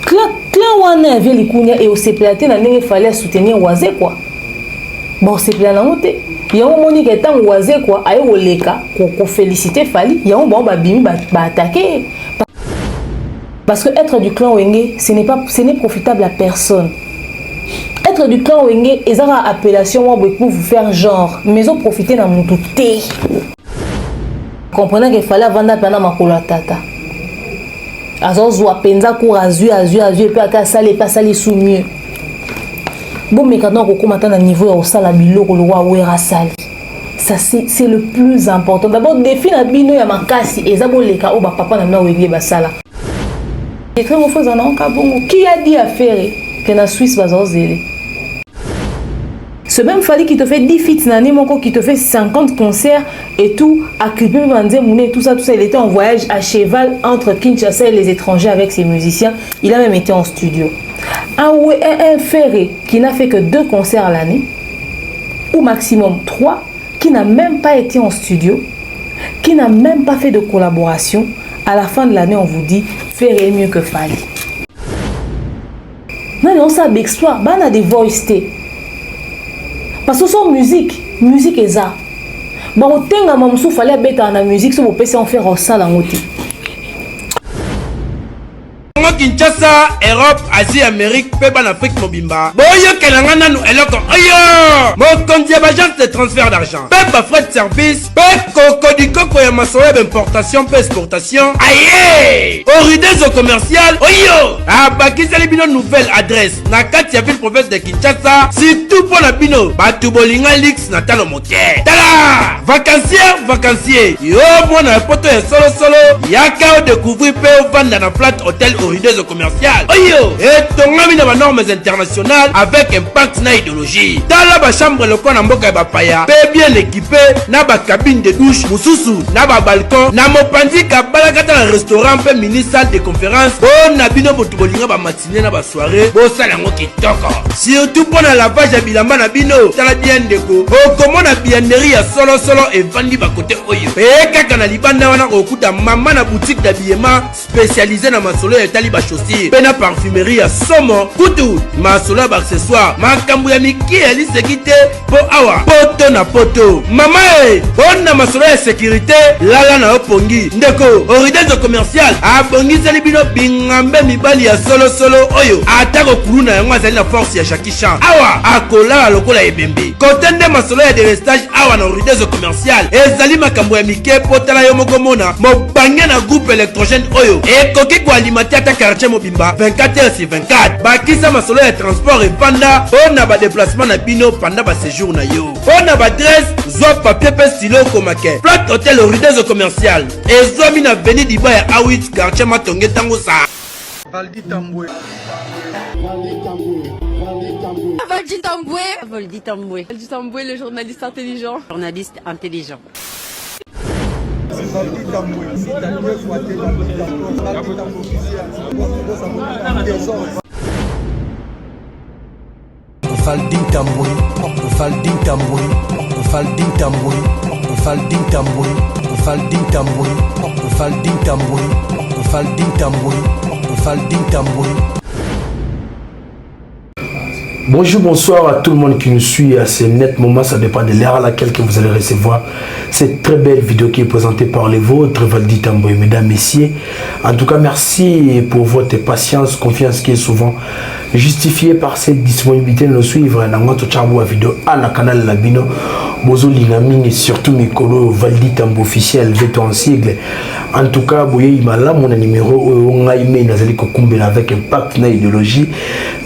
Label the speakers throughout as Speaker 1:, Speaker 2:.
Speaker 1: clan wana avait likunya et au seplaté na ndenge fallait soutenir Oisé quoi. Bon sepla na ngote. Yango moni ke tant Oisé quoi ayo oleka ko féliciter Fally. Yango bon ba bimi ba attaquer. Parce que être du clan Wenge, ce n'est profitable à personne. Être du clan Wenge, ils ont appellation pour vous faire genre, mais ils profiter dans mon tout. Comprenez qu'il fallait vendre pendant ma colatata. Azo penza cour azu et puis ata sali pas sali sous mieux. Bon mais quand on commence à niveau au sala biloko le roi wera sali. Ça c'est le plus important. D'abord défi na bino ya makasi ezabo leka o ba papa na na Wenge basala. Et très mon frère en Kabongo qui a dit à faire que la Suisse va zéler. Ce même Fally qui te fait 10 feats l'année, qui te fait 50 concerts et tout, à Clipé, tout ça, il était en voyage à cheval entre Kinshasa et les étrangers avec ses musiciens. Il a même été en studio. Un ferré qui n'a fait que 2 concerts à l'année, ou maximum 3, qui n'a même pas été en studio, qui n'a même pas fait de collaboration. À la fin de l'année, on vous dit, Ferré mieux que Fally. Non, on sait exploit, on a des voice. Parce que son musique est ça. Bon, on tenga mamsou fallait bête en la musique, so vous pouvez en faire au sale en outil.
Speaker 2: Kinshasa, Europe, Asie, Amérique, Péban, Afrique, Mobimba. Boyo Kelangana nous eloko. Ayo! Mon compte agence de transfert d'argent. Péba frais de service. Péco Kodiko Koyamasoya d'importation, peu exportation. Aïe! Oridezo commercial. Oyo! Abaki Salibino nouvelle adresse. Nakatia ville province de Kinshasa. Surtout pour la bino. Batubolinga Lix Natalo Motier. Tala! Vacancier. Yo, moi na poto et solo. Yaka découvrir Péo Vanda na flat hôtel Oridezo commercial. Oyo! Et ton ami na normes internationales avec impact na idéologie. Tala ba chambre le coin na mboka ba paya. Pe bien équipé na ba cabine de douche, mususu na ba balcon, na mopandi ka balakata na restaurant pe mini salle de conférence. Oh na bino botubolinga ba matinée na ba soirée. Bo sala ngo kitoko. Surtout pour na lavage ya bilamba na bino. Tala bien ndeko. O comment na biennerie ya solo et vandi ba côté oyo. E kaka na libanda wana okuta mama na boutique d'habillement spécialisée na masolo ya tali ba chaussures. Pe na parfumerie ya somo. Kutu masolo ba accessoires. Makambu ya miki ya lisekite po awa. Poto na poto. Mama on na masolo ya sécurité lala na opongi. Ndeko Oridezo commercial abongi zali bino bingambe mibali ya solo oyo. Atako kuluna yango azali na force ya Jackie Chan. Awa akola lokola ebembe. Kotende masolo ya délestage awa na Oridezo commercial. Ezali makambo ya mike potala yo moko mona. Mobange na groupe électrogène oyo. Ekoki ko alimenter ta quartier mobimba 24h/24. Bakisa masolo ya transport et panda on a ba déplacement na bino pendant ba séjour na yo. On a ba adresse zwa papier pe stylo komake. Flat hôtel Oridezo commercial. Ezomi na Avenue Diba ya Awit quartier Matonge tango sa.
Speaker 3: Valdi Tamboué, le journaliste intelligent.
Speaker 4: Bonjour, bonsoir à tout le monde qui nous suit à ce net moment, ça dépend de l'heure à laquelle que vous allez recevoir cette très belle vidéo qui est présentée par les vôtres, Valdi Tamboué, mesdames, messieurs. En tout cas, merci pour votre patience, confiance qui est souvent justifiée par cette disponibilité de nous suivre dans notre charbon vidéo à la canal Labino, Bozo Linamine et surtout Mikolo Valdi Tamboué officiel, veto en sigle. En tout cas, Boye Imala, mon numéro, on a aimé Nazali Kokumbe avec impact na idéologie,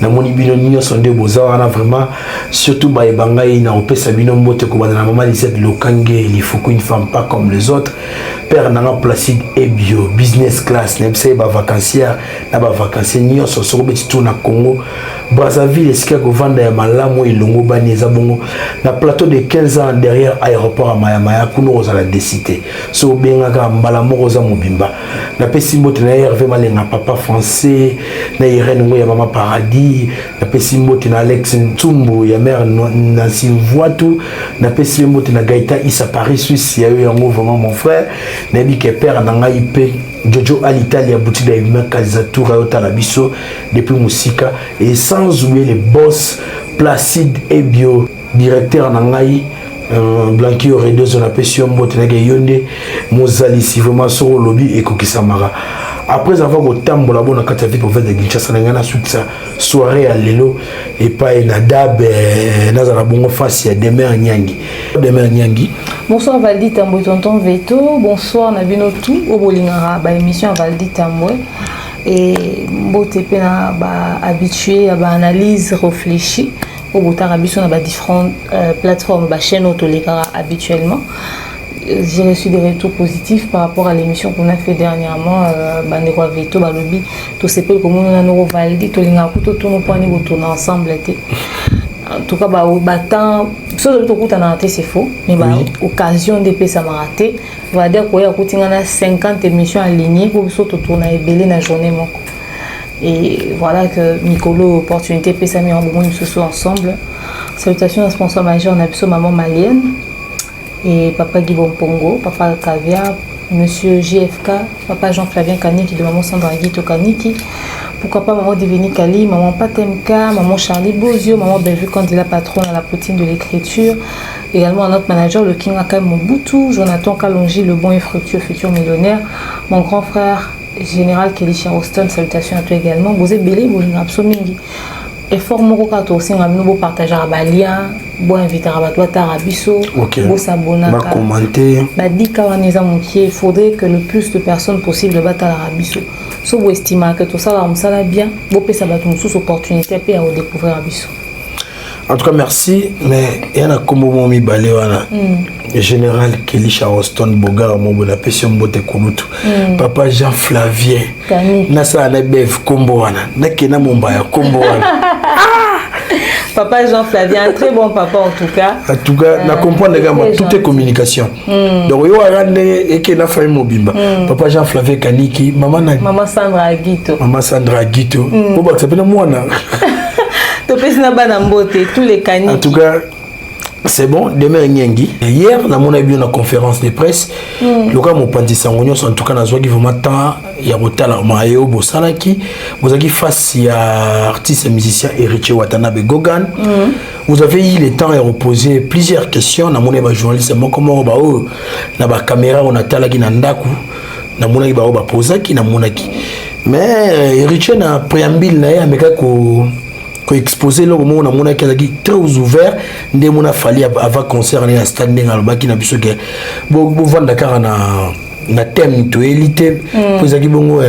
Speaker 4: na mon ibino nino sonde boza, on a vraiment, surtout Baïbangaï, na opé Sabino Mote, Kobana, na maman Lisette Lokange, il faut qu'une femme pas comme les autres, père nana plastique et bio, business class, n'ebse ba vacancière, na ba vacancière, nio so so beti tout na Congo, Brazzaville, esika Govanda ya Malamu, Ilongo Bani, Zabongo, na plateau de 15 ans derrière aéroport à Mayamaya, Kuno Rosala décité, so bengaka Mbalamo Mobimba na pesimo na Hervé Malenga papa français na Irène Ngo ya mama paradis na pesimo na Alex Ntumbu ya mère Nancy Voitou na pesimo na Gaïta Issa Paris Suisse ya yo yango vraiment mon frère na bike père na ngai pe Jojo à l'Italie, boutique d'Aïma Kazatoura au Talabiso, depuis Moussika, et sans oublier les boss Placide et Bio, directeur Nangaï, Blanqui aurait deux on appelle sur Motenega Yonde, Mozali, si vraiment sur le lobby et Kokisamara. Après avoir au tambo la bonne carte pour faire des Kinshasa Nangana sur sa soirée à Lelo et pas une adab Nazara Bongo face à Demain Nyangi. Demain Nyangi.
Speaker 1: Bonsoir Valdi Tambo tonton Veto, bonsoir Nabino tout au Bolingara, ba émission Valdi Tambo et mbote pena ba habitué à ba analyse réfléchie au Botarabiso na ba différentes plateformes ba chaîne autolécara habituellement. J'ai reçu des retours positifs par rapport à l'émission qu'on a fait dernièrement. Bandeko Veto, Balobi, tout ce que comme on a nous validé, tout les gens tout nous points nous tourner ensemble. En tout cas, temps, ce que tout a raté c'est faux, mais occasion de paix ça m'a raté. Va dire qu'il y a 50 émissions alignées pour surtout tourner et belé la journée et voilà que Nicolo opportunité paix ça met en bon ce soir ensemble. Salutations à sponsor majeur Nabiso maman malienne. Et papa Guy Pongo, papa Caviar, monsieur JFK, papa Jean-Flavien Kaniki de maman Sandra Guito Kaniki, pourquoi pas maman Divini Kali, maman Patemka, maman Charlie Bozio, maman Bellevue Candila patronne à la poutine de l'écriture, également notre manager le King Akai Mobutu, Jonathan Kalonji, le bon et fructueux futur millionnaire, mon grand frère général Kelly Charleston, salutations à toi également, Bosé Belé, Bolinga Absomingi. Et fort mon cocato aussi nous beau partager à Balia, beau inviter à Batwa Tarabiso, beau s'abonner,
Speaker 4: commenter.
Speaker 1: Dit il faudrait que le plus de personnes possible battent à l'Arabiso. Si vous estimez que tout ça va bien, vous pouvez savoir une sous opportunité pour découvrir Arabiso.
Speaker 4: En tout cas, merci. Mais il y a un combo mi baléwana. Général Kelly Charleston Bogar, mon bon appel sur Mbote Kouloutou. Papa Jean Flavien. Nasa Anabev Komboana. Nakena Mombaya Komboana.
Speaker 1: Papa Jean Flavien, un très bon papa en tout cas.
Speaker 4: En tout cas, na comprendre les gars, tout est communication. Donc yo arande et que na famille mobimba. Papa Jean Flavien Kaniki, maman
Speaker 1: Sandra Guito.
Speaker 4: Maman Sandra Guito. Bon bah ça peut moi na.
Speaker 1: Tous les Kaniki.
Speaker 4: En tout cas, c'est bon, demain Nyangi. Hier, on a eu une conférence de presse. Le cas mon pandi sangonyo en tout cas na qui vraiment temps ya rotala mayo bosalaki. Vous avez face à artiste et musicien Héritier Watanabe Gogan. Vous avez eu le temps de reposer plusieurs questions na mon journaliste comment ba o na ba caméra on a talaki na ndaku na monaki ba o ba posaki na monaki. Mais Héritier na préambule na ya meka ko exposé le moment où on a très ouvert dès mon a fallu avant concert à standing à l'obaki na biso que bon vendre Dakar na thème to élité pour aki bongo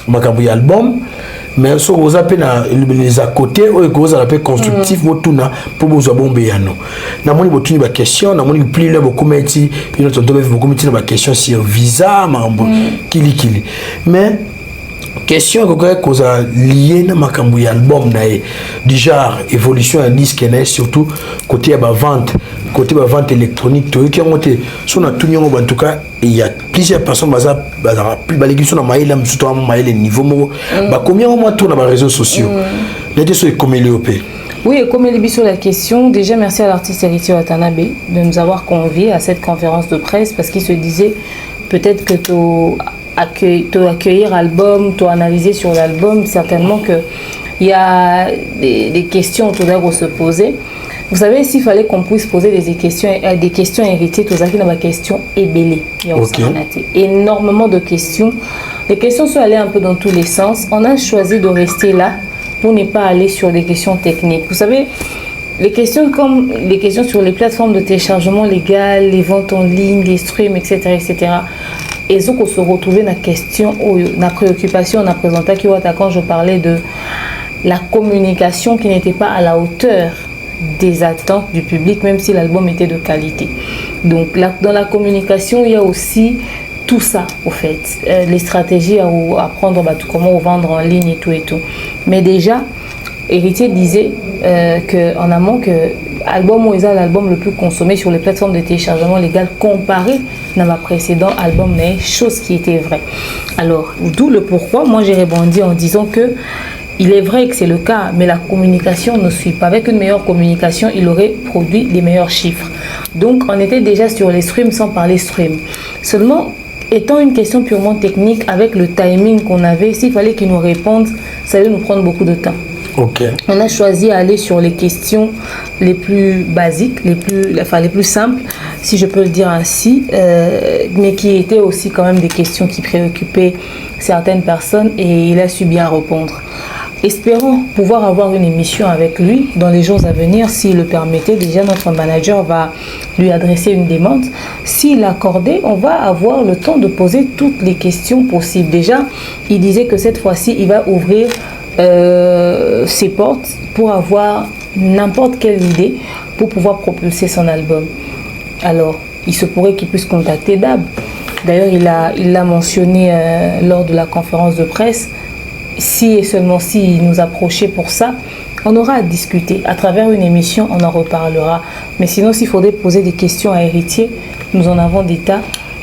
Speaker 4: makabu album mais so vous appelez les à côté ou que vous appelez constructif motuna pour vous bombe yano na moni botuni ba question na moni plus le beaucoup meti une autre beaucoup meti na ba question sur visa mambo kili mais question que ça lié na makambu ya album na du genre évolution à disque na surtout côté ba vente électronique to qui ont été son atunyo en tout cas il y a plusieurs personnes baza plus balégition na maïla surtout à maïla niveau mo ba combien au moins tourne na réseaux sociaux les deux sont comme léopé.
Speaker 1: Oui, et comme il sur la question, déjà merci à l'artiste Héritier Watanabe de nous avoir conviés à cette conférence de presse parce qu'il se disait peut-être que accueillir l'album, analyser sur l'album, certainement qu'il y a des questions qu'il faudrait se poser. Vous savez, s'il fallait qu'on puisse poser des questions héritées, tout ça qui n'a pas question ébélée. Il y a aussi énormément de questions. Les questions sont allées un peu dans tous les sens. On a choisi de rester là pour ne pas aller sur des questions techniques. Vous savez, les questions comme les questions sur les plateformes de téléchargement légal, les ventes en ligne, les streams, etc., et ce qu'on se retrouvait dans la question, la préoccupation, on a présenté quand je parlais de la communication qui n'était pas à la hauteur des attentes du public, même si l'album était de qualité. Donc dans la communication, il y a aussi tout ça, au fait. Les stratégies à prendre, comment vendre en ligne et tout. Mais déjà, Héritier disait qu'en amont, que l'album est l'album le plus consommé sur les plateformes de téléchargement légal comparé à ma précédent album, mais chose qui était vraie. Alors, d'où le pourquoi, moi j'ai rebondi en disant que il est vrai que c'est le cas, mais la communication ne suit pas. Avec une meilleure communication, il aurait produit les meilleurs chiffres. Donc, on était déjà sur les streams sans parler stream. Seulement, étant une question purement technique, avec le timing qu'on avait, s'il fallait qu'il nous réponde, ça allait nous prendre beaucoup de temps.
Speaker 4: Ok.
Speaker 1: On a choisi d'aller sur les questions les plus basiques, les plus simples, si je peux le dire ainsi, mais qui étaient aussi quand même des questions qui préoccupaient certaines personnes, et il a su bien répondre. Espérons pouvoir avoir une émission avec lui dans les jours à venir, s'il le permettait. Déjà, notre manager va lui adresser une demande. S'il l'accordait, on va avoir le temps de poser toutes les questions possibles. Déjà, il disait que cette fois-ci, il va ouvrir ses portes pour avoir n'importe quelle idée pour pouvoir propulser son album. Alors, il se pourrait qu'il puisse contacter Dab. D'ailleurs, il l'a mentionné lors de la conférence de presse. Si et seulement si il nous approchait pour ça, on aura à discuter. À travers une émission, on en reparlera. Mais sinon, s'il faudrait poser des questions à Héritier, nous en avons des tas.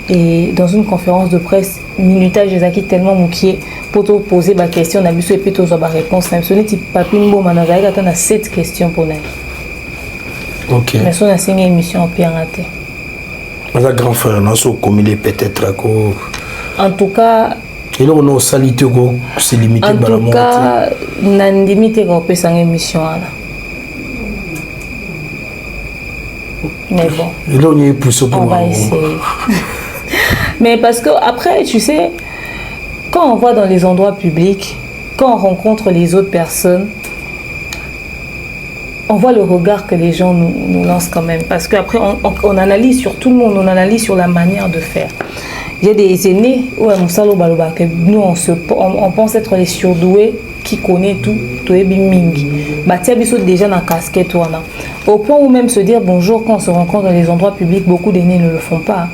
Speaker 1: Et dans une conférence de presse, minutage des acquis tellement moukier pour te poser ma question, on a vu et puis tu as réponse. Même si tu papi mbo managaï, tu as 7 questions pour nous.
Speaker 4: Ok.
Speaker 1: Mais si on a 5 émissions en pire raté.
Speaker 4: Mais un grand frère, non, c'est comme il est peut-être.
Speaker 1: En tout cas.
Speaker 4: Et là, on a salité, c'est limité.
Speaker 1: En tout cas, on a limité quand on peut s'en émission. Mais bon.
Speaker 4: Et là, on y est poussé pour
Speaker 1: on va essayer. Mais parce que après, tu sais, quand on va dans les endroits publics, quand on rencontre les autres personnes, on voit le regard que les gens nous lancent quand même. Parce qu'après, on analyse sur tout le monde, on analyse sur la manière de faire. Il y a des aînés, que nous on pense être les surdoués qui connaissent tout, déjà dans la casquette. Au point où même se dire bonjour quand on se rencontre dans les endroits publics, beaucoup d'aînés ne le font pas.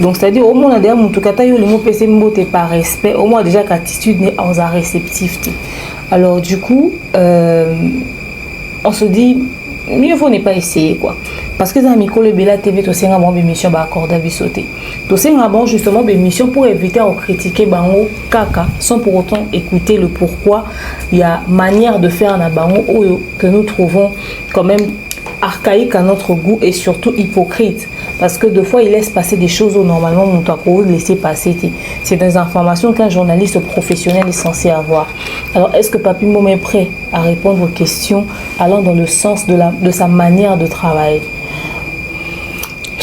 Speaker 1: Donc c'est-à-dire au moins on a déjà mon tukata yo le mot PC mbote par respect, au moins déjà qu'attitude n'est en réceptif. Alors du coup, on se dit mieux vaut ne pas essayer quoi. Parce que dans Miko le Bela TV, tu sais, bon émission va accorder à sauter. Tu sais, bon justement émission pour éviter de critiquer bango kaka sans pour autant écouter le pourquoi. Il y a manière de faire na bango que nous trouvons quand même archaïque à notre goût et surtout hypocrite. Parce que deux fois, il laisse passer des choses où normalement on doit laisser passer. C'est des informations qu'un journaliste professionnel est censé avoir. Alors, est-ce que Papi Mom est prêt à répondre aux questions allant dans le sens de sa manière de travailler?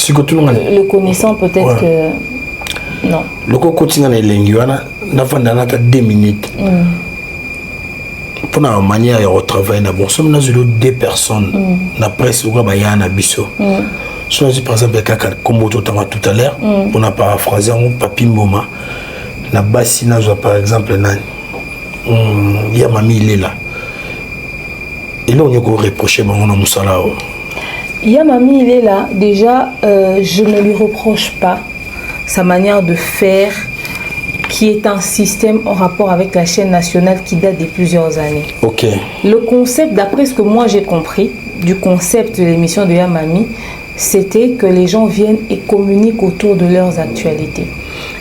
Speaker 1: Le connaissant peut-être que... Non.
Speaker 4: Le quotidien est linguana, n'a pas 2 minutes. Pour la manière de travailler, bon, nous avons 2 personnes. La presse, nous avons un biseau. Par exemple, comme tout à l'heure, on a paraphrasé un Papi Mboma. La bassine, par exemple, il y a mamie, il est là. Et là, on a reproché Moussala.
Speaker 1: Yamami, il est là. Déjà, je ne lui reproche pas sa manière de faire, qui est un système en rapport avec la chaîne nationale qui date de plusieurs années.
Speaker 4: Ok.
Speaker 1: Le concept, d'après ce que moi j'ai compris, du concept de l'émission de Yamami, c'était que les gens viennent et communiquent autour de leurs actualités.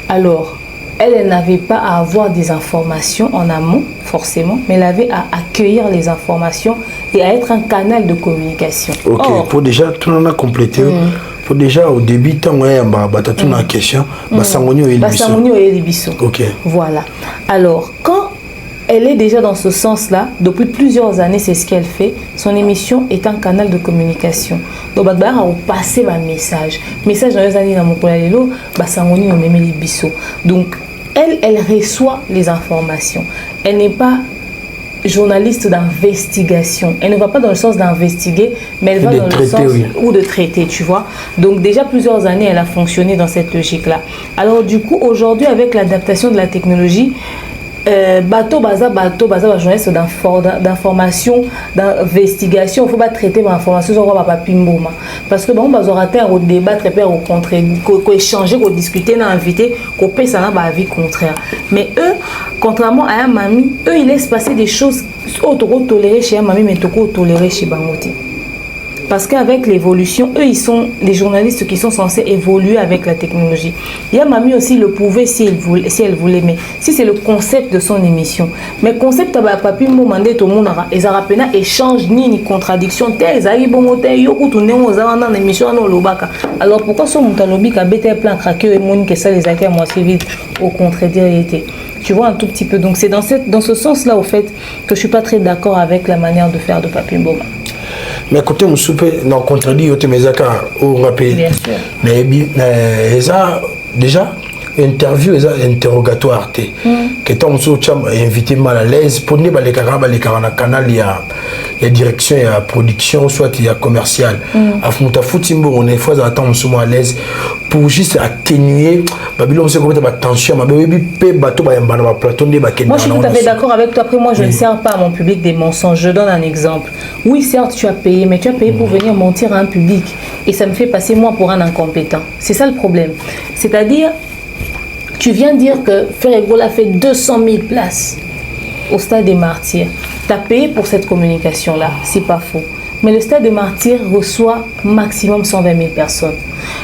Speaker 1: Alors, elle n'avait pas à avoir des informations en amont, forcément, mais elle avait à accueillir les informations et à être un canal de communication.
Speaker 4: Ok, or, pour déjà, tout le monde a complété. Pour déjà, au début, quand on a une question,
Speaker 1: ok. Voilà. Alors, quand elle est déjà dans ce sens-là, depuis plusieurs années, c'est ce qu'elle fait. Son émission est un canal de communication. Donc, elle a passé un message. Message dans les années, donc, elle reçoit les informations. Elle n'est pas journaliste d'investigation. Elle ne va pas dans le sens d'investiguer, mais elle va dans le sens ou de traiter, tu vois. Donc déjà plusieurs années, elle a fonctionné dans cette logique-là. Alors du coup, aujourd'hui, avec l'adaptation de la technologie, bateau baza journaliste d'information, d'investigation, il faut pas traiter l'information sur quoi Papi Mboma, parce que bon bazora terre au débattre et au contraire, qu'on échanger, qu'on discuter, qu'on inviter, qu'on paye ça n'a pas avis contraire. Mais eux, contrairement à un mamie, eux ils laissent passer des choses autour tolérées chez un mamie mais autour tolérées chez Bangoti. Parce qu'avec l'évolution, eux, ils sont des journalistes qui sont censés évoluer avec la technologie. Il y a Mami aussi le pouvait si elle voulait, mais si c'est le concept de son émission. Mais concept, papi m'a demandé tout le monde, ils ont échange ni contradiction. Alors pourquoi ce Moutalobi a bêté plein craqué et mon que ça les a moi assez vite au contredire était. Tu vois un tout petit peu. Donc c'est dans ce sens-là au fait que je suis pas très d'accord avec la manière de faire de Papi Mboma.
Speaker 4: Mais écoutez, je suis non contredit mes accords au rappel.
Speaker 1: Bien sûr.
Speaker 4: Mais déjà interview interrogatoire que tant invité mal à l'aise pour ne pas les canal il y a direction il y a production soit il y a commercial afmuta futimbo on est fois attendre à l'aise pour juste atténuer Babylone c'est comme tension ma baby pe bateau ba plateau ne ba.
Speaker 1: Moi je suis tout à fait d'accord avec toi. Après moi je ne sers pas à mon public des mensonges. Je donne un exemple. Oui certes tu as payé mais tu as payé pour venir mentir à un public et ça me fait passer moi pour un incompétent. C'est ça le problème. C'est-à-dire tu viens dire que Ferrego a fait 200 000 places au Stade des Martyrs. Tu as payé pour cette communication-là, c'est pas faux. Mais le Stade des Martyrs reçoit maximum 120 000 personnes.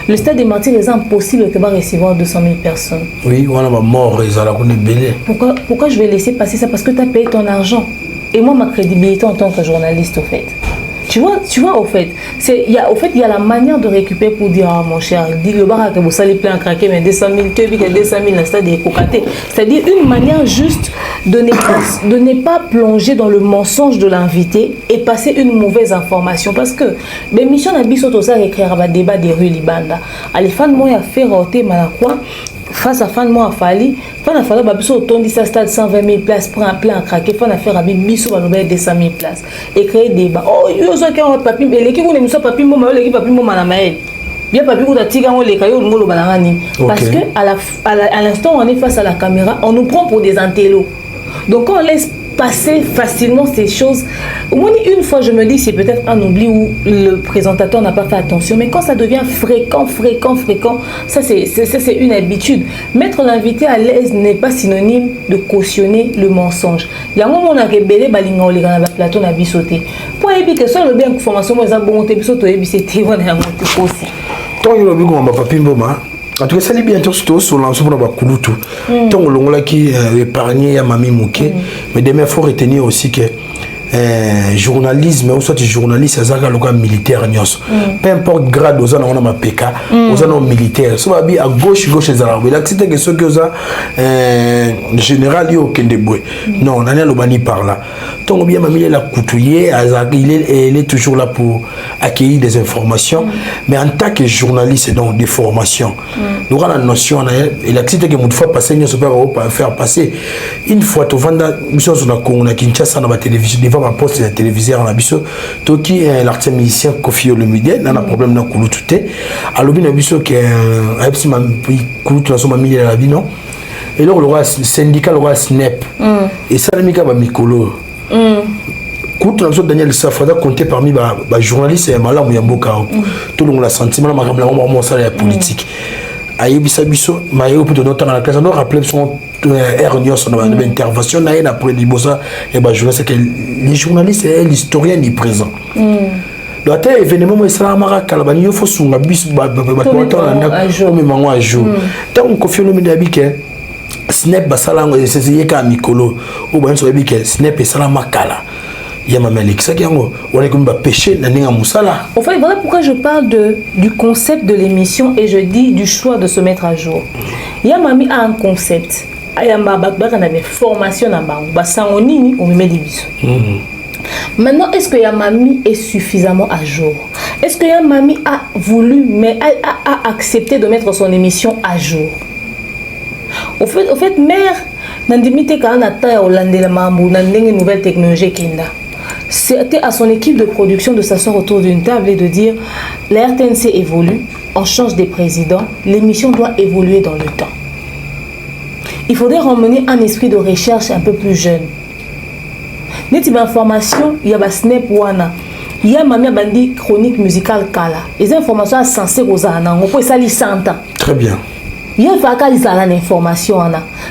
Speaker 1: Le Stade des Martyrs est impossible que va recevoir 200 000 personnes.
Speaker 4: Oui, on a mort,
Speaker 1: Pourquoi je vais laisser passer ça? Parce que tu as payé ton argent. Et moi, ma crédibilité en tant que journaliste, au fait. Tu vois, au fait, il y a la manière de récupérer pour dire, ah, mon cher, dis le bar que vous allez plein craquer, mais 200 000, tu as vu que 200 000, l'instant des cocatés. C'est-à-dire une manière juste de ne pas plonger dans le mensonge de l'invité et passer une mauvaise information. Parce que, l'émission n'a pas tout ça écrire un débat des rues Libanda. Les fans m'ont fait roter Malakwa. Face à fan moi Fali, fan a fallu babiso autant dit ça stade 120 000 places pour un plein craqué, fan a fait rabi biso va nous 200 000 places et créer débat. Oh yo ça qui on papi et l'équipe on aime ça papi moi l'équipe papi moi na maël. Bien papi ko tatika on les kayo ngolo balangani parce que à l'instant on est face à la caméra, on nous prend pour des intellos. Donc quand on laisse passer facilement ces choses, au moins une fois je me dis c'est peut-être un oubli où le présentateur n'a pas fait attention, mais quand ça devient fréquent, ça c'est une habitude. Mettre l'invité à l'aise n'est pas synonyme de cautionner le mensonge. Il y a un moment où on a rebellé balinga on les gars na plateau na bisoté. Pour éviter que ça le bien information moi ça bon bisoto et c'était on a monté aussi.
Speaker 4: Toi il a vu qu'on va pas Mboma. En tout cas, ça bien tout sur l'ensemble de Bakulutu. Tant que l'on l'a qui épargné à Mami Mouké, mais demain il faut retenir aussi que journalisme ou soit journaliste c'est un local militaire peu importe grade aux on a PK aux militaire soit à gauche les arabes là c'était que ceux que ça général yo kendebwe non on a le bani par là donc bien mamie la couturier il est toujours là pour accueillir des informations mais en tant que journaliste donc des formations nous avons la notion et la c'était que une fois passer nous pas faire passer une fois tu vends mission sur la Congo na Kinshasa na télévision ma poste de téléviseur en abisso toki l'artiste musicien Kofi Olomide n'a problème dans Koulouté alobi na biso que aipsi ma Koulouté na so mami la bino et là le roi syndical le roi SNEP et ça mika ba mikolo Koulouté na so Daniel Safrada compté parmi ba journaliste et malamu ya mboka tout le monde la sentiment ma kamla mo ça la politique ayebisa biso mayo pour notre dans la classe on rappelle son erreur son intervention na après libosa et ba journaliste que les journalistes et l'historien est présent donc événement moi ça mara kalabani yo faut sunga bis ba mango à jour tant qu'on fait le médabi que snap basala c'est yeka mikolo ou ba so bi que snap sala makala. Il y a ma mélèque, ça qui est on est comme péché,
Speaker 1: en fait, voilà pourquoi je parle du concept de l'émission et je dis du choix de se mettre à jour. Il y a Mami a un concept. Il y a une formation dans le on met des bisous. Maintenant, est-ce que Yamami est suffisamment à jour? Est-ce que Yamami a voulu, mais a accepté de mettre son émission à jour? Au fait, mère, Nandimite Kanata Hollande la Mambu, Nandeng nouvelle technologie Kinda. C'était à son équipe de production de s'asseoir autour d'une table et de dire la RTNC évolue, on change des présidents, l'émission doit évoluer dans le temps. Il faudrait ramener un esprit de recherche un peu plus jeune. Neti ba information, il y a ba snap wana. Il y a mamia bandi chronique musicale kala. Les informations sont censées aux anans, on peut ça li 100 ans.
Speaker 4: Très bien.
Speaker 1: il y a l'information.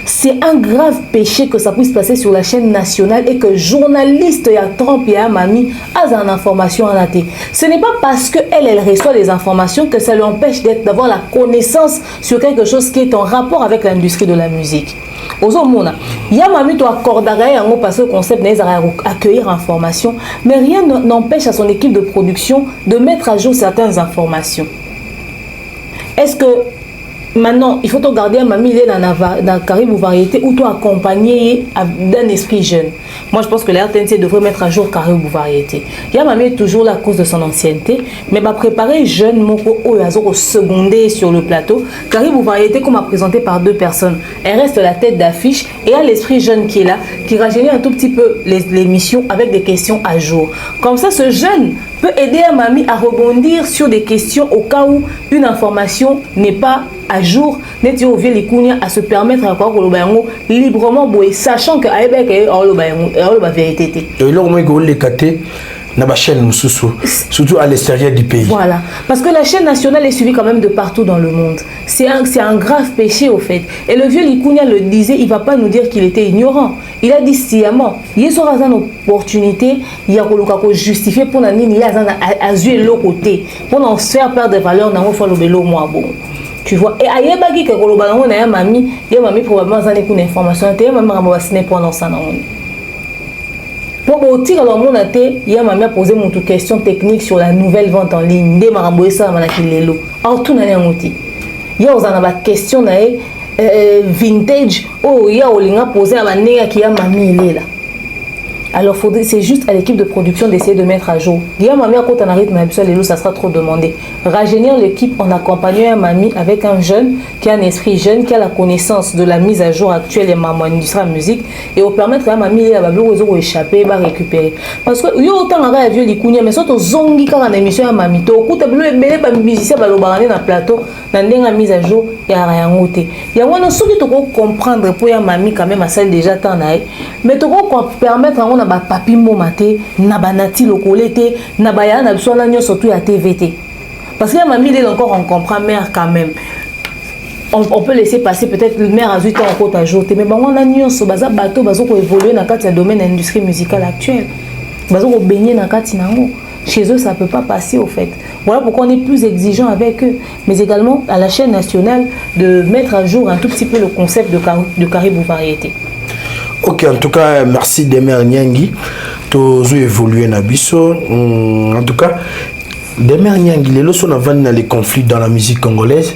Speaker 1: C'est un grave péché que ça puisse passer sur la chaîne nationale et que journaliste ya Trump ya Mami a une information en athée. Ce n'est pas parce qu'elle reçoit les informations que ça lui empêche d'avoir la connaissance sur quelque chose qui est en rapport avec l'industrie de la musique. Ozomona, ya Mami to accorderait yango parce que le concept n'est accueillir information, mais rien n'empêche à son équipe de production de mettre à jour certaines informations. Est-ce que maintenant, il faut te garder Mami, il est dans Caribou Variété ou toi accompagné d'un esprit jeune. Moi, je pense que la RTNC devrait mettre à jour Caribou Variété. Il y a Mami est toujours là à cause de son ancienneté, mais va préparer jeune Moko au secondé sur le plateau. Caribou Variété, comme présenté par deux personnes, elle reste la tête d'affiche et il y a l'esprit jeune qui est là, qui rajeunit un tout petit peu l'émission avec des questions à jour. Comme ça, ce jeune peut aider à Mami à rebondir sur des questions au cas où une information n'est pas à jour, à se permettre librement, sachant que la vérité.
Speaker 4: Surtout à l'extérieur du pays.
Speaker 1: Voilà, parce que la chaîne nationale est suivie quand même de partout dans le monde. C'est un grave péché au fait. Et le vieux Likunia le disait, il ne va pas nous dire qu'il était ignorant. Il a dit sciemment, il y a une opportunité, il y a justifier pour nous, il y a l'autre côté, pour nous faire perdre des valeurs, il faut le moins bon. Tu vois, et ailleurs bagi que global na mami, ya mami probablement ça n'est qu'une information, te mami mama ce n'est pas dans ça na on. Pour tirer le monde até, ya mami a posé mon question technique sur la nouvelle vente en ligne, de maramboé ça mana kilelo. Alors tout na ngoti. Ya ozana ba question na vintage, oh ya olinga poser ba nega ki ya mami il est là. Alors c'est juste à l'équipe de production d'essayer de mettre à jour. Guillaume Mami à côté d'un rythme absolu, ça sera trop demandé. Rajeunir l'équipe en accompagnant un Mami avec un jeune qui a un esprit jeune, qui a la connaissance de la mise à jour actuelle et maman industrie de la musique et au permettre à Mami à bablo aux échapper, à récupérer. Parce que yo autant à vieux Likunia, mais surtout zongi quand on émission à Mami, to coup tablo et belé pas musicien balo barané dans plateau, dans la mise à jour et à rien ôter. Il y a un souci de comprendre pour ya Mami quand même à celle déjà tant naï, mais to permettre à na papi momate na banati lokolete na baya na biso na nyo surtout à TVT parce que Mami il est encore on comprend mère quand même on peut laisser passer peut-être le maire a 8 ans en côte à jour mais bon on a nyo so baza bateau bazo ko évoluer dans le domaine de l'industrie musicale actuelle bazo ko baigner dans kati nango chez eux ça peut pas passer au fait. Voilà pourquoi on est plus exigeant avec eux, mais également à la chaîne nationale de mettre à jour un tout petit peu le concept de Caribou Variété.
Speaker 4: Ok, en tout cas, merci Demer Nyangi. Tu as évolué na biso. En tout cas, Demer Nyangi, les lots sont dans les conflits dans la musique congolaise.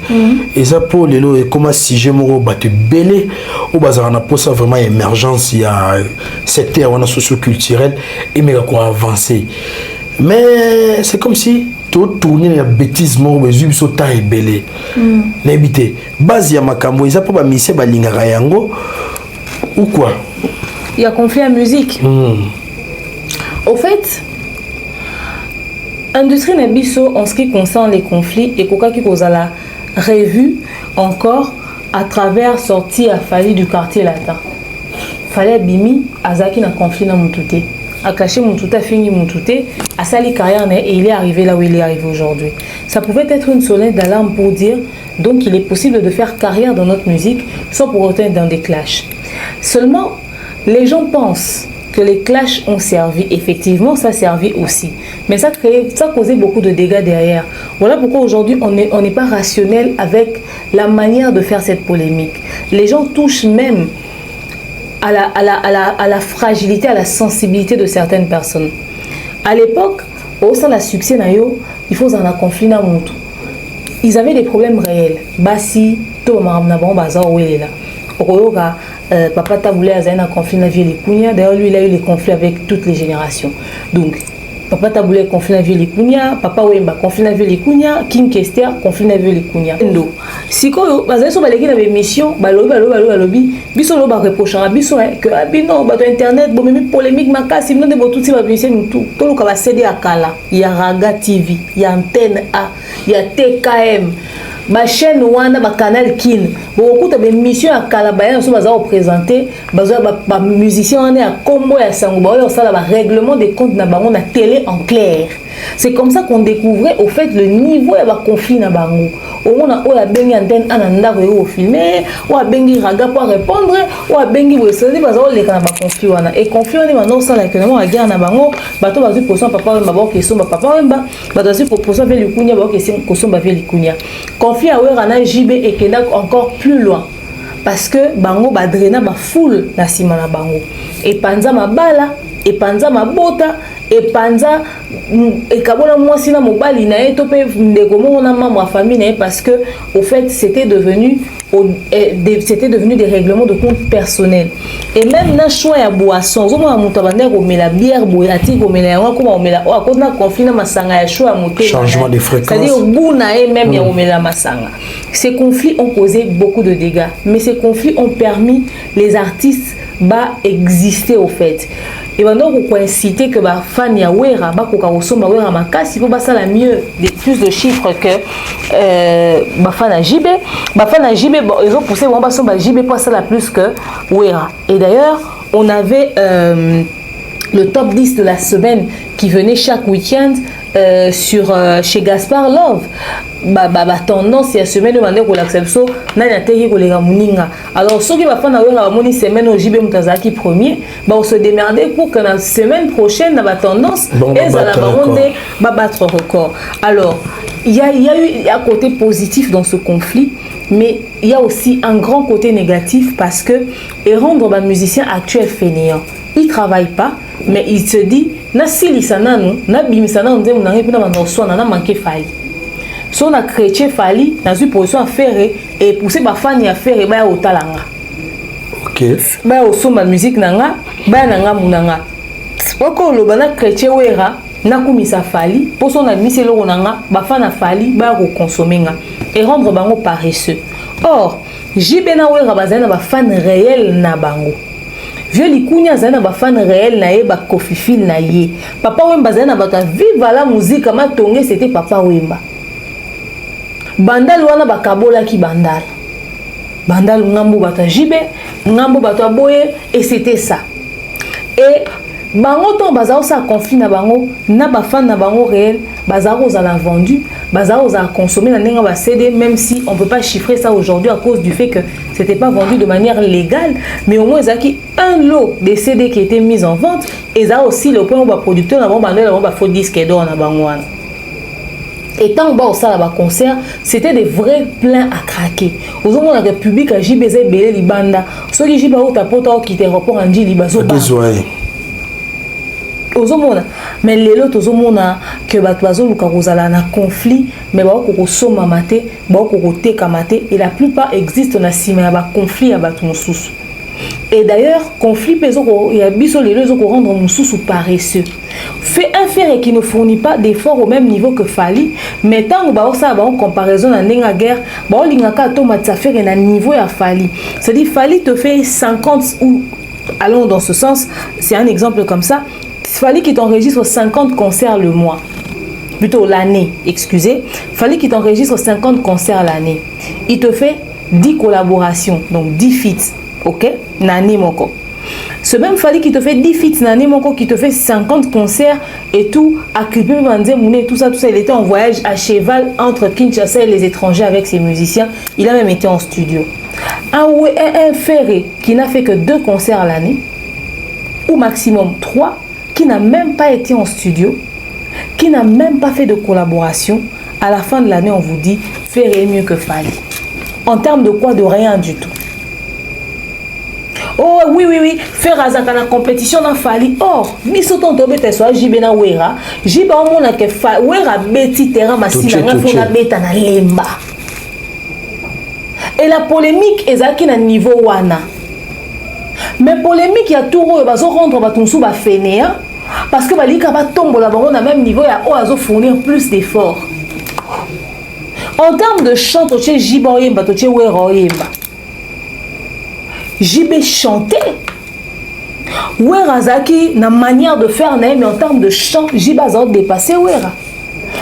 Speaker 4: Et ça pour les lots, comment si j'ai mon battu belé, au bazar on a pour ça vraiment émergence, il y a secteur on a socio-culturel et méga quoi avancer. Mais c'est comme si tout tourner la bêtise mort mais juste so ta belé. N'habité. Base ya makambo, ils a pas misé ba lingara yango. Ou quoi?
Speaker 1: Il y a conflit en musique. Au fait, industrie Nabiso, en ce qui concerne les conflits, et Koka qui cause la revue encore à travers sortie à Fali du quartier latin. Fallait Bimi, Azaki n'a conflit dans Moutouté. A caché Moutouté, a fini Moutouté, a sali carrière et il est arrivé là où il est arrivé aujourd'hui. Ça pouvait être une sonnette d'alarme pour dire donc il est possible de faire carrière dans notre musique sans pour autant être dans des clashs. Seulement, les gens pensent que les clashs ont servi. Effectivement, ça a servi aussi. Mais ça causait beaucoup de dégâts derrière. Voilà pourquoi aujourd'hui, on n'est pas rationnel avec la manière de faire cette polémique. Les gens touchent même à la fragilité, à la sensibilité de certaines personnes. À l'époque, au sein de la succès, il faut un conflit dans le monde. Ils avaient des problèmes réels. Bassi, tout le monde bazar où il est là. Papa Taboulé a eu un conflit dans la vie Likunia. D'ailleurs, lui, il a eu les conflits avec toutes les générations. Donc, Papa Taboulé conflit dans la vie Likunia. Papa Wemba conflit dans la vie Likunia. King Kester conflit dans la vie Likunia. Si quand vous avez une émission, balobi, biso lo ba reprochera biso que abino ba internet bo même polémique makasi non de tout si ba biso tout to lo ka ba céder à Kala, il y a Raga TV, il y a Antenne A, il y a TKM. Ma chaîne wana ba canal kin beaucoup de émissions à Kalabaya so baza représenter baza musicien on est à combo ya sango ba yo sala ba règlement des comptes na bango na télé en clair C'est comme ça qu'on découvrait au fait le niveau et le conflit na bango. Au moins on a bengi antenne ananda au filmer, on a bengi raga pour répondre, on a bengi pour se dire parce qu'on les kana ba conflit wana. Et conflit on est maintenant ça là que on a guerre na bango, bato bazu poson papa wemba ba question papa wemba, bato bazu poson vers likunya ba question ba vers likunya. Conflit a wera na JB et kenda encore plus loin. Parce que bango ba drainer ba foule na sima na bango. Et panza mabala, et panza mabota, et panza et kabona mwasi na mobali na ye to pe ndeko mo na mama famille parce que au fait c'était devenu des règlements de compte personnels. Et même na choix ya boisson, zo mo muta bande ko mela bière boyati ko mela yango ko mela o akona conflit na masanga ya choix moté.
Speaker 4: Changement de fréquence.
Speaker 1: C'est-à-dire au bout na e même ya mela masanga. Ces conflits ont causé beaucoup de dégâts, mais ces conflits ont permis les artistes ba exister au fait. Et maintenant qu'on inciter que ba fan ya wera ba ko ka osomba wera makasi pour ba ça la mieux des plus de chiffres que ba fan à JB bon, ils ont poussé ba somba JB pour ça la plus que wera. Et d'ailleurs on avait le top 10 de la semaine qui venait chaque week-end sur chez Gaspard Love. Tendance et à semaine demandé pour l'acception n'a atterri pour les ramuninga. Alors ceux qui va faire la ramoni semaine au JB Mutazaki premier, on se démerder pour que la semaine prochaine la tendance et ça va battre record. Alors il y a eu un côté positif dans ce conflit, mais il y a aussi un grand côté négatif parce que et rendre un musicien actuel fainéant. Il travaille pas, mais il se dit na silisana nous na bimisana on dit on n'arrive pas dans soi na manqué fali. Si on a chrétien fali dans une position à faire et pousser ma fan à faire et bah au talanga.
Speaker 4: Ok.
Speaker 1: Bah au son ma musique nanga bah nanga munanga. Pourquoi le bana chrétien wera na kumisa fali pour son ami c'est le nanga bah fan à fali bah au consommer nga et rendre bango paresseux. Or JB na wera bazana ba fan réel na bango. Vieux likunya zana ba fan réel na ye ba kofifil na ye. Papa Wemba zana ba viva la musique ma tonge c'était Papa Wemba. Bandal wana ba kabola ki bandal. Bandal ngambo bata jibe, ngambo bata boye et c'était ça. Et bango to bazao sa conflit na bango na ba fan na bango réel, bazao za la vendu, bazao za consommer na nenga ba CD même si on peut pas chiffrer ça aujourd'hui à cause du fait que c'était pas vendu de manière légale, mais au moins il y a un lot de CD qui était mis en vente et ça aussi le point où ba producteur na bango bandel na ba faux disque d'or na bango wana. Et tant que ça là concert, c'était des vrais pleins à craquer. Aux hommes on a public à JBZ belé libanda. Ceux qui jiba ou tapota qui te rapport en dit libazo ba. Aux hommes mais les autres aux hommes que batwazo luka kozala na conflit mais ba ko soma maté, ba ko teka maté et la plupart existent na sima ya ba conflit ya batu mususu. Et d'ailleurs, conflit il y a biso les deux qui rendre mususu paresseux. Fait un fer qui ne fournit pas d'efforts au même niveau que Fali, mais tant que ça va en comparaison à la guerre, bah l'ingaka tomate faire un niveau à Fali. C'est-à-dire Fali te fait 50 ou allons dans ce sens, c'est un exemple comme ça. Fali qui t'enregistre 50 concerts le mois. Plutôt l'année, excusez. Fali qui t'enregistre 50 concerts l'année. Il te fait 10 collaborations, donc 10 feats. Ok, nani moko. Ce même Fali qui te fait 10 feats nani moko qui te fait 50 concerts et tout, occupé tout ça, il était en voyage à cheval entre Kinshasa et les étrangers avec ses musiciens. Il a même été en studio. Un ferré qui n'a fait que 2 concerts l'année, ou maximum 3, qui n'a même pas été en studio, qui n'a même pas fait de collaboration. À la fin de l'année, on vous dit Ferré est mieux que Fali. En termes de quoi? De rien du tout. Oh oui, faire azaka na compétition na Fali. Or, biso tonto bete so jibe na wera, jiba o mona ke wera beti terrain masina na fona beta na lemba. Et la polémique ezaki na niveau wana. Mais polémique ya touro bazo rendre batunsu ba fainéant parce que balika ba tombola bango na même niveau ya o azo fournir plus d'efforts. En termes de chant toche jiba oyemba toche wera oyemba. JB chantait. Wera Zaki, na manière de faire, mais en termes de chant, JB a dépassé Wera.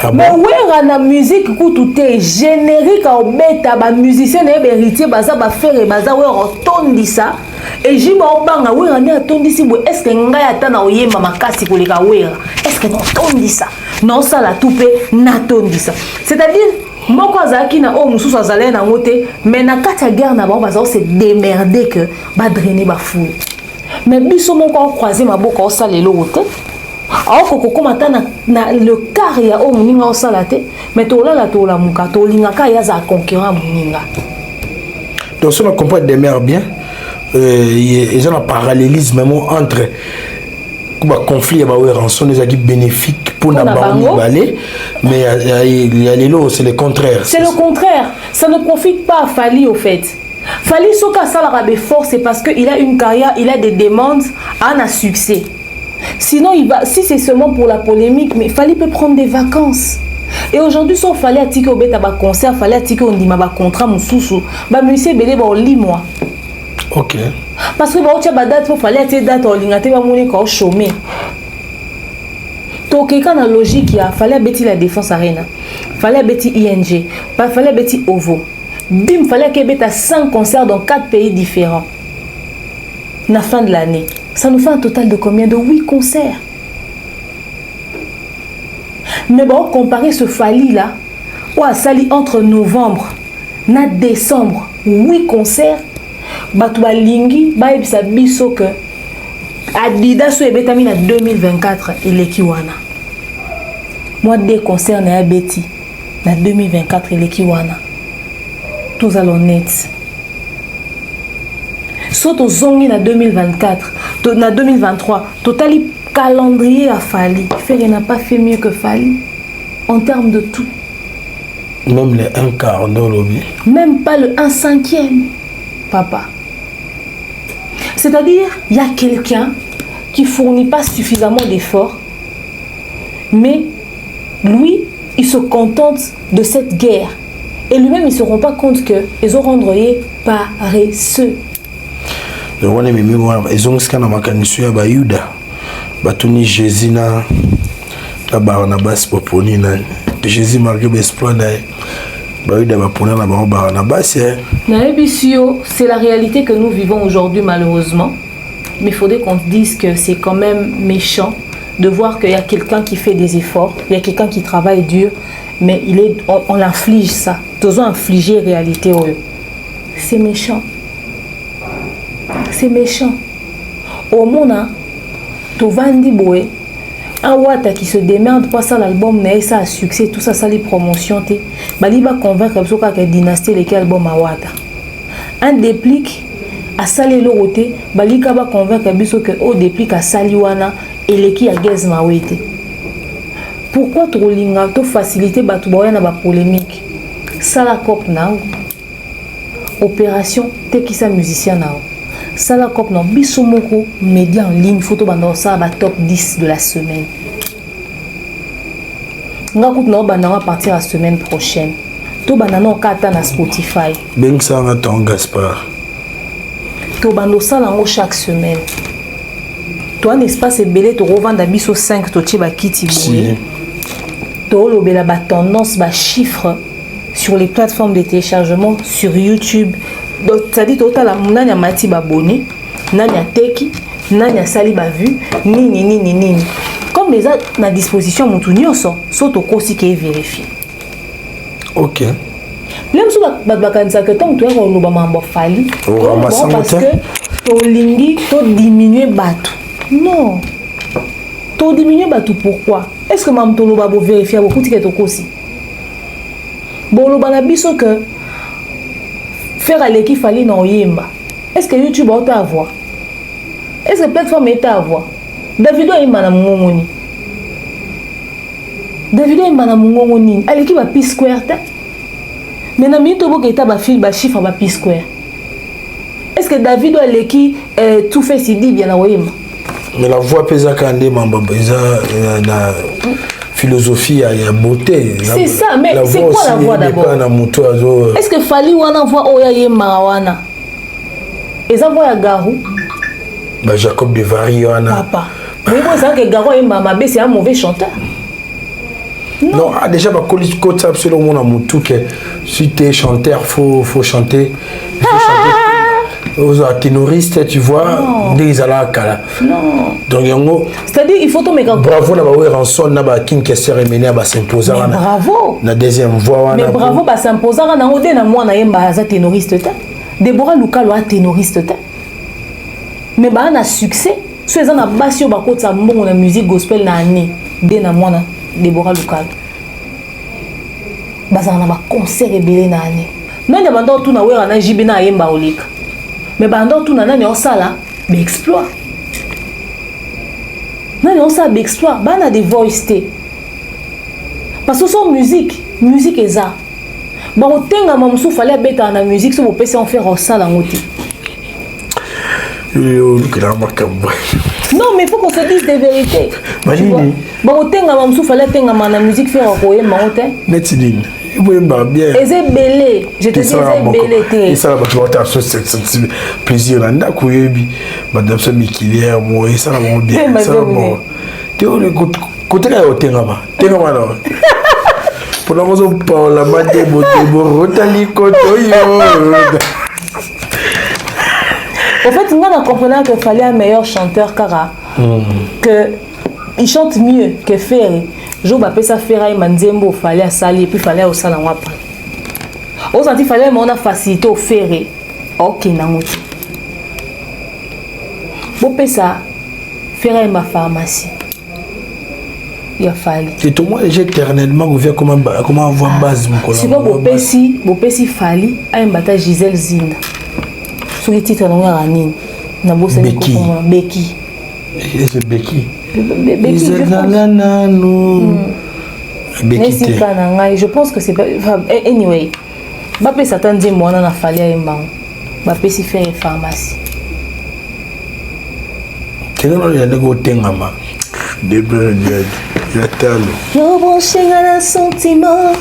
Speaker 1: Ah mais bon? Wera na musique, tout est générique, au bêta, ba musicien, héritier, baza, ba faire, baza, Wera, tondi ça. et jiba obanga wera ne atondisi bo est-ce que ngai ata na oyemba makasi koleka wera est-ce que non tondisa non sala tupe na tondisa c'est-à-dire moko azaki na o mususu azalé na ngote mais na kati ya guerre na ba baza se démerder que ba drainer ba foule mais biso moko croiser maboko o sala lelo wote ako kokoma ta na le quart ya o muninga o sala te mais tolala tolamuka tolinga ka ya za concurrent muninga.
Speaker 4: Donc si on comprend des mères bien, ils ont un parallélisme entre le conflit et les rançons bénéfiques pour la balai, mais il y a les lots, c'est le contraire.
Speaker 1: C'est le contraire, ça ne profite pas à Fally au fait. Fally Soka Salarabe fort, c'est parce qu'il a une carrière, il a des demandes, un succès. Sinon, si c'est seulement pour la polémique, mais Fally peut prendre des vacances. Et aujourd'hui, si on fallait attiquer au bêta ba concert, fallait attiquer on dit ma ba contrat mususu, ba monsieur belé ba 8 mois.
Speaker 4: OK.
Speaker 1: Parce que ba otia ba date pour fallait attiquer date en ligne, te ba moni ko chômer. To quelqu'un na logique ya fallait bêti la défense arena. Fallait bêti ING, pas fallait bêti OVO. Bim fallait que bêta 5 concerts dans 4 pays différents. Na fin de l'année, ça nous fait un total de combien? De 8 concerts. Mais bon, comparer ce Fally là, ou à Sali entre novembre et décembre, 8 concerts, Batouba Lingi, Baebisa Biso que Adidas ou Ebetami en 2024, il est Kiwana. Moi, des concerts n'a Betty, en 2024, il est Kiwana. Tous allons net. Sauf aux zongi en 2024, en 2023, totali calendrier à Fally. Ferré n'a pas fait mieux que Fally en termes de tout.
Speaker 4: Même les 1/4 dans lobby.
Speaker 1: Même pas le 1/5, papa. C'est-à-dire, il y a quelqu'un qui fournit pas suffisamment d'efforts, mais lui, il se contente de cette guerre. Et lui-même, ils ne se rendent pas compte qu'ils ont rendu paresseux.
Speaker 4: Donc, on est même ils ont ce qu'on a marqué à Bayuda. Batuni Jésus na Barnabas poponi na Jésus marqué l'espoir na Bayuda bapona na Barnabas.
Speaker 1: C'est la réalité que nous vivons aujourd'hui malheureusement. Mais il faudrait qu'on dise que c'est quand même méchant de voir qu'il y a quelqu'un qui fait des efforts, il y a quelqu'un qui travaille dur, mais on l'inflige ça. Tous ont infligé réalité. C'est méchant. C'est méchant. Au monde, Tovandi Boé, un Wata qui se démerde pour ça l'album, mais ça a succès, tout ça, ça les promotions. Bali va convaincre que la dynastie lesquels album à Wata. Un déplique à Salé Loroté, Bali va convaincre que au déplique à Saliwana et les qui a Gaz Mawete. Pourquoi Trolinga to faciliter Batouboya na ba polémique? Ça la cop na opération Tekisa musicien na. Ça la cop na bisomoko média en ligne photo bando ça ba top 10 de la semaine. Nga kout na banda va partir la semaine prochaine. To banda na kata na Spotify.
Speaker 4: Beng ça na ton Gaspard.
Speaker 1: To bando ça la chaque semaine. Toi un espace belé to revendre biso 5 to tiba kiti boye. To lobela ba tendance ba chiffre sur les plateformes de téléchargement sur YouTube. Donc ça dit total la nani mati ba abonné, nani a teki, nani a sali ba vu, nini. Comme les a na disposition mutu nyonso, so to kosi ke vérifier.
Speaker 4: OK.
Speaker 1: Même so ba kanisa que tant to ya ko loba mambo Fally. Parce que to lingi to diminuer batu. Non. To diminuer batu pourquoi? Est-ce que mam to loba bo vérifier beaucoup ti ke to kosi? Bon loba na biso que faire à l'équipe Fally na oyemba. Est-ce que YouTube a ta voix? Est-ce que plateforme est ta voix? Davido est mana mungoni. Davido est mana mungoni. À l'équipe a P Square ta. Mais na minute bo ke ta ba fil ba chiffre ba P Square. Est-ce que Davido à l'équipe tout fait si dit bien na oyemba?
Speaker 4: Mais la voix pesa kande mamba pesa na philosophie à beauté.
Speaker 1: C'est ça, mais c'est quoi la voix d'abord? Est-ce que Fally wana voix oya yema wana? Eza voix ya Garou?
Speaker 4: Bah Jacob de Vary wana.
Speaker 1: Papa. Mais vous savez que Garou yema mabe c'est un mauvais chanteur.
Speaker 4: Non, déjà bah côté absolument mon mutu que si tu es chanteur faut chanter. aux ténoristes, tu vois, des alakala.
Speaker 1: Non.
Speaker 4: Donc,
Speaker 1: c'est-à-dire, il faut tout mettre.
Speaker 4: Bravo, na bawe ranson, na ba kin kesse remené à s'imposer.
Speaker 1: Bravo.
Speaker 4: La deuxième voix.
Speaker 1: Mais bravo, bah s'imposer. Na ode na moi na yemba za ténoriste ta. Deborah Luka lo a ténoriste ta. Mais bah na succès. Ceux qui ont basé au bako de mbongo na musique gospel na année. Dès na moi na Deborah Luka. Bah ça na ba concert rebelle na année. Non, il y a des gens qui ont JB na yemba olika. Mais bandant tout nana on ça là mais exploit non on ça exploit bana des voice té parce que son musique est ça ba otenga mamsu fallait beta na musique so bopese on faire ça la ngoti
Speaker 4: non
Speaker 1: mais il faut qu'on se dise des vérités ba otenga mamsu fallait tenga na musique faire ko yemba ote
Speaker 4: netidine bien.
Speaker 1: C'est belé, je te dis, c'est belé.
Speaker 4: Et ça, c'est plaisir. Madame Samikilier, moi, ça va bien. Ça va bon. Tu es le côté là, tu es là-bas. Tu es là-bas. Pour la raison, pour la matinée, Rotali Kotoyo.
Speaker 1: En fait, moi, on comprenait qu'il fallait un meilleur chanteur, Kara. Que il chante mieux que Ferré. Je vais ça Ferré Manzembo fallait à Sali puis fallait au salon après. Au senti fallait mon a facilité au Ferré. OK nango. Bon ça Ferré ma pharmacie. Il a fallu.
Speaker 4: Et tout moi j'ai éternellement ouvert comment avoir base mon
Speaker 1: si bon Bopesi fali a un bata Gisèle Zinda. Sur le titre non ranine. Na bosse
Speaker 4: Becky.
Speaker 1: Becky.
Speaker 4: C'est Becky.
Speaker 1: Je pense que c'est pas. Anyway, Bapé Satan dit moi on a fallu à Mbang. Bapé si fait pharmacie.
Speaker 4: Quel est le go tengama? De bleu yatalo.
Speaker 1: Yo branché un sentiment.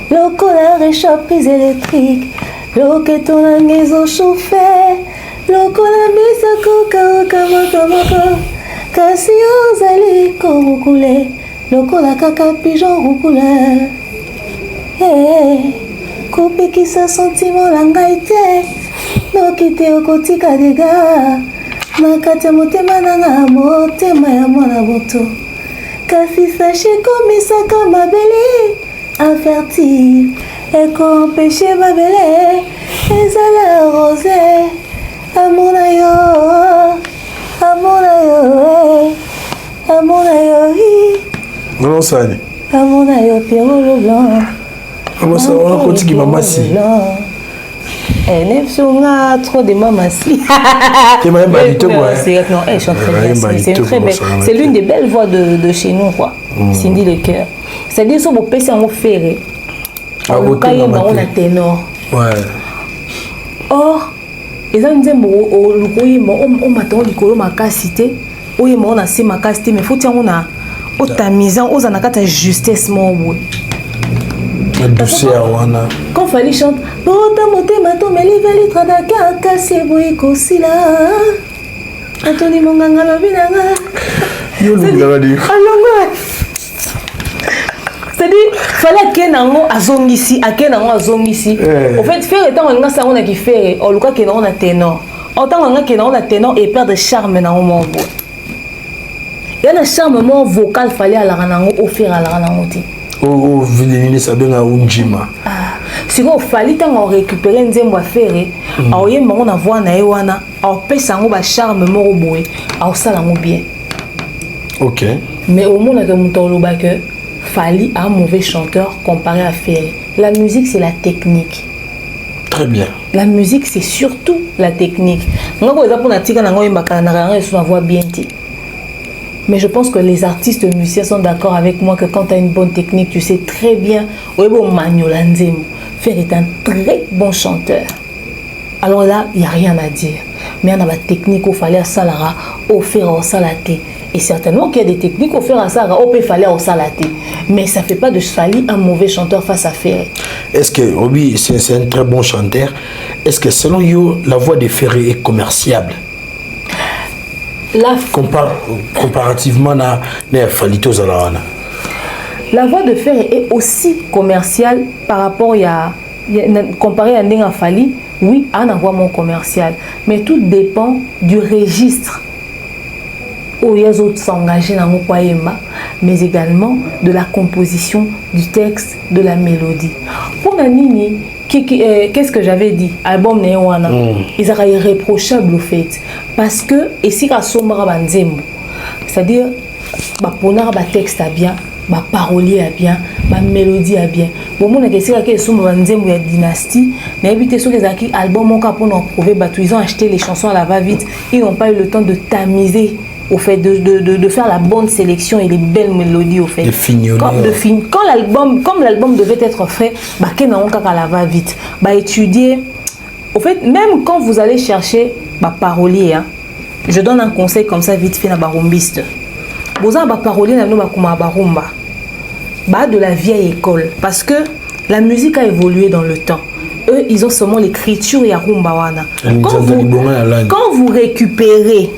Speaker 1: Le colère échappe prise électrique. Le keton la maison chauffée. Le colère mise à coca. Kasi ozali korukule lokola kaka pigeon rukule kopekisa sentiment la ngai te noki te okotika dega na kati ya motema nanga motema ya mwana boto kasi sache komisaka mabele infertile ekompeshe mabele ezala rose amour na yo
Speaker 4: non ça ni
Speaker 1: Pierrot Leblanc
Speaker 4: ça on continue mamassi
Speaker 1: Nefsunga trop de mamassi c'est l'une des belles voix de chez nous quoi. Cindy Le Cœur c'est-à-dire so bo pesa ngo ferré on a ténor or et ça nous dit on m'attend likolo makasi te oye mo na se makasi te mais faut tiens on a otamisant aux anakata justesse mon bout
Speaker 4: douceur wana
Speaker 1: quand fallait chante bota motema to meliveli tradaka kasi boy kosila Anthony Monganga lobinanga
Speaker 4: yo lobinanga di
Speaker 1: c'est-à-dire fallait que nango azongisi akenango azongisi en fait faire étant on a ça on a qui fait au luka que on a ténor autant on a que on a ténor et perdre charme na mon bout il y a un charme mon vocal fallait à la ranango offrir à la ranango ti
Speaker 4: oh vinini sabenga unjima
Speaker 1: si on fallait tant récupérer nzembo affaire au yemba on a voix na ewana au pesa ngo ba charme mo boy au sala ngo bien
Speaker 4: OK
Speaker 1: mais au monde que mon tolo ba que Fali a un mauvais chanteur comparé à Ferré. La musique, c'est la technique.
Speaker 4: Très bien.
Speaker 1: La musique, c'est surtout la technique. Mais je pense que les artistes musiciens sont d'accord avec moi que quand tu as une bonne technique, tu sais très bien. Ferré est un très bon chanteur. Alors là, il n'y a rien à dire. Mais il y a une technique où il fallait à Salara, au faire au salaté. Et certainement qu'il y a des techniques au faire à Salara, au peut fallait au salaté. Mais ça ne fait pas de Fali un mauvais chanteur face à Ferré.
Speaker 4: Est-ce que, oui, c'est un très bon chanteur. Est-ce que selon vous, la voix de Ferré est commerciable? Comparativement à Falito Zalawana.
Speaker 1: La voix de Ferré est aussi commerciale par rapport à comparé à Ndenga Fali. oui, un envoiement commercial, mais tout dépend du registre où les autres s'engagent dans le mais également de la composition du texte, de la mélodie. Pour Nanini, qu'est-ce que j'avais dit? Album Néwana, ils sont irréprochables au fait, parce que ici à Somara Banzembo, c'est-à-dire pour un texte à bien, ma parolier à bien, ma mélodie à bien. Bon, mon question est que Somara Banzembo y a dynastie, mais évitez ceux qui album mon cap pour nous prouver, ils ont acheté les chansons à la va-vite, ils n'ont pas eu le temps de tamiser. Au fait de faire la bonne sélection et les belles mélodies au fait. Comme l'album devait être fait, la va vite. Étudier. Au fait, même quand vous allez chercher parolier, hein, je donne un conseil comme ça vite fait à barombiste. Vous avez parolier de la vieille école parce que la musique a évolué dans le temps. Eux, ils ont seulement l'écriture et Rumbawana. Quand vous récupérez,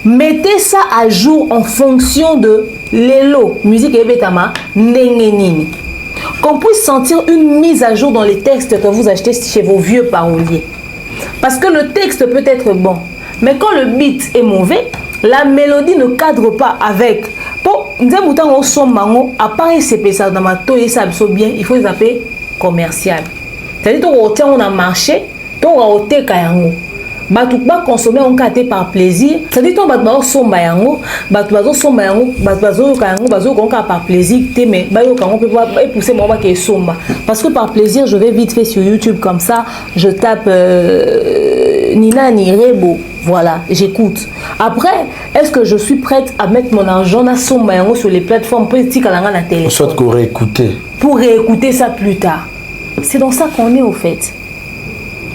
Speaker 1: mettez ça à jour en fonction de l'élo, musique et bétama, nengenini. Qu'on puisse sentir une mise à jour dans les textes que vous achetez chez vos vieux paroliers. Parce que le texte peut être bon, mais quand le beat est mauvais, la mélodie ne cadre pas avec. Pour nous avons son mango, à part ces ça dans ma toile, ça bien, il faut les appeler commercial. C'est-à-dire que on a marché, on a ôté kayango. Batu ba consommer on kate par plaisir, c'est-à-dire ton batu ba somba yango, batu bazo somba yango, batu bazo kayango bazo konka par plaisir te mais ba yo kango peut pas pousser moi ba ke somba parce que par plaisir je vais vite fait sur YouTube comme ça, je tape Nina Nirebo, voilà, j'écoute. Après, est-ce que je suis prête à mettre mon argent na somba yango sur les plateformes politiques à la télé?
Speaker 4: Soit qu'on réécouter. Pour
Speaker 1: réécouter ça plus tard. C'est dans ça qu'on est au fait.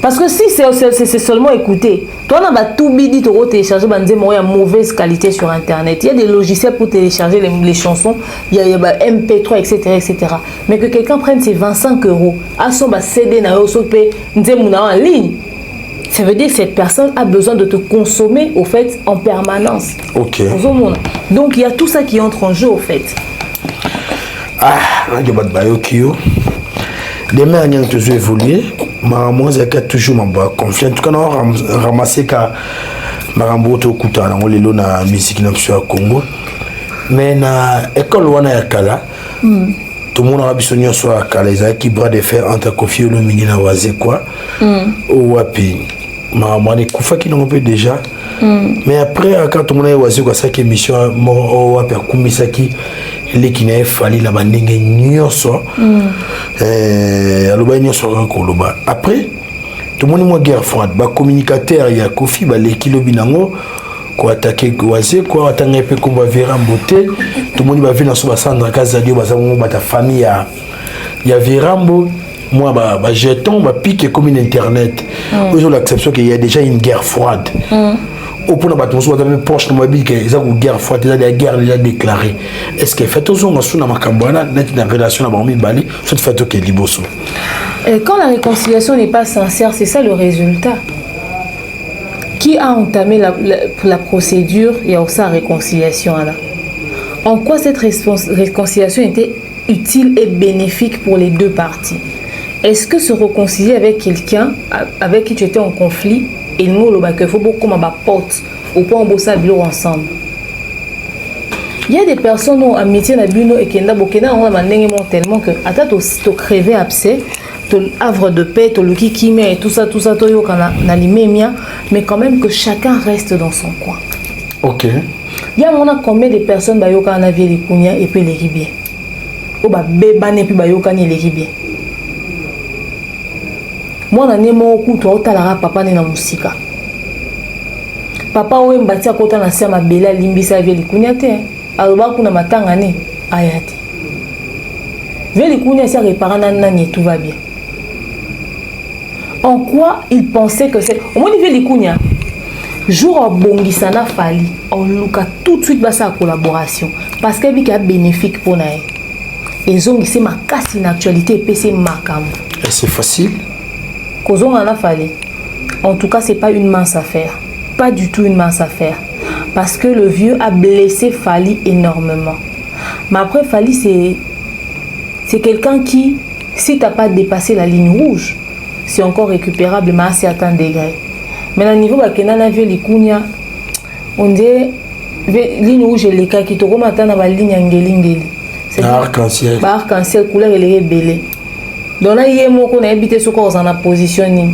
Speaker 1: Parce que si c'est seulement écouter, toi, on va tout bidi, tu vas télécharger, il y a mauvaise qualité sur Internet. Il y a des logiciels pour télécharger les chansons, il y a MP3, etc. Mais que quelqu'un prenne ses 25 €, à son CD, en ligne, ça veut dire que cette personne a besoin de te consommer, au fait, en permanence.
Speaker 4: Ok.
Speaker 1: Donc, il y a tout ça qui entre en jeu, au fait.
Speaker 4: Ah, il y a demain, il y a toujours évolué. Moi, j'ai toujours ma confiance. En tout cas, on a ramassé qu'à Maramboto Kuta, on est là dans la musique au Congo. Mais dans l'école, on a Kala. Tout le monde a besoin de soit Kala. Ils ont qui bras de fer entre Kofi et le Minina Wazé quoi. Ou Wapi. Maman est Koufa qui n'ont pas déjà. Mais après, quand tout le monde a Wazé quoi, ça qui est mission, moi, Wapi a Koumisaki. Les qui n'avaient fallu la bande nyonso aloba nyonso koloba après tout le monde guerre froide ba communicateur ya Kofi ba lekilo binango ko attaquer Wazé quoi atanga pe komba Verambo te tout le monde va venir sur Sandra Kazadio ba zango ba ta famille ya Verambo moi ba jeton ba pique comme une internet aujourd'hui l'acception qu'il y a déjà une guerre froide au point de battre, on a même proche de ma vie qu'ils ont une guerre froide, la guerre déjà déclarée. Est-ce que fait aux hommes sur la macambana, net une relation à Barmi Bali, soit fait au Liboso.
Speaker 1: Quand la réconciliation n'est pas sincère, c'est ça le résultat. Qui a entamé la procédure? Il y a aussi la réconciliation là. En quoi cette réconciliation était utile et bénéfique pour les deux parties? Est-ce que se réconcilier avec quelqu'un avec qui tu étais en conflit? Et nous, il faut beaucoup de porte au point où on bosse ensemble. Il y a des personnes qui ont amitié et qui ont tellement que tu crevé abcès, tu havre de paix, tu le et tout ça, mais quand même que chacun reste dans son coin.
Speaker 4: Ok.
Speaker 1: Il y a combien de personnes qui ont vu les Kounia et puis les Ribiens? Ou bébé et puis les Ribiens. Moi, je suis papa na musika. Papa oye mbati akota na sia mabela limbisa veli kunya te. Aloba kuna matanga ne ayati. Veli kunya sia réparana nani tout va bien. En quoi il pensait que c'est au moins veli kunya jour au bongisana fali on luka tout de suite basa la collaboration parce que bika bénéfique pour nae. Et zongi c'est ma casse in actualité et c'est makam.
Speaker 4: Et c'est facile.
Speaker 1: En tout cas, c'est pas une mince affaire. Pas du tout une mince affaire. Parce que le vieux a blessé Fali énormément. Mais après, Fali, c'est quelqu'un qui, si tu n'as pas dépassé la ligne rouge, c'est encore récupérable mais à un certain degré. Mais à niveau bakena na vieux likunya on dit ligne rouge les cas qui te remettent dans la ligne ngeli c'est
Speaker 4: arc-en-ciel
Speaker 1: arc-en-ciel couleur elle est belle. Donc là hier moi qu'on a habité sur quoi en positionning.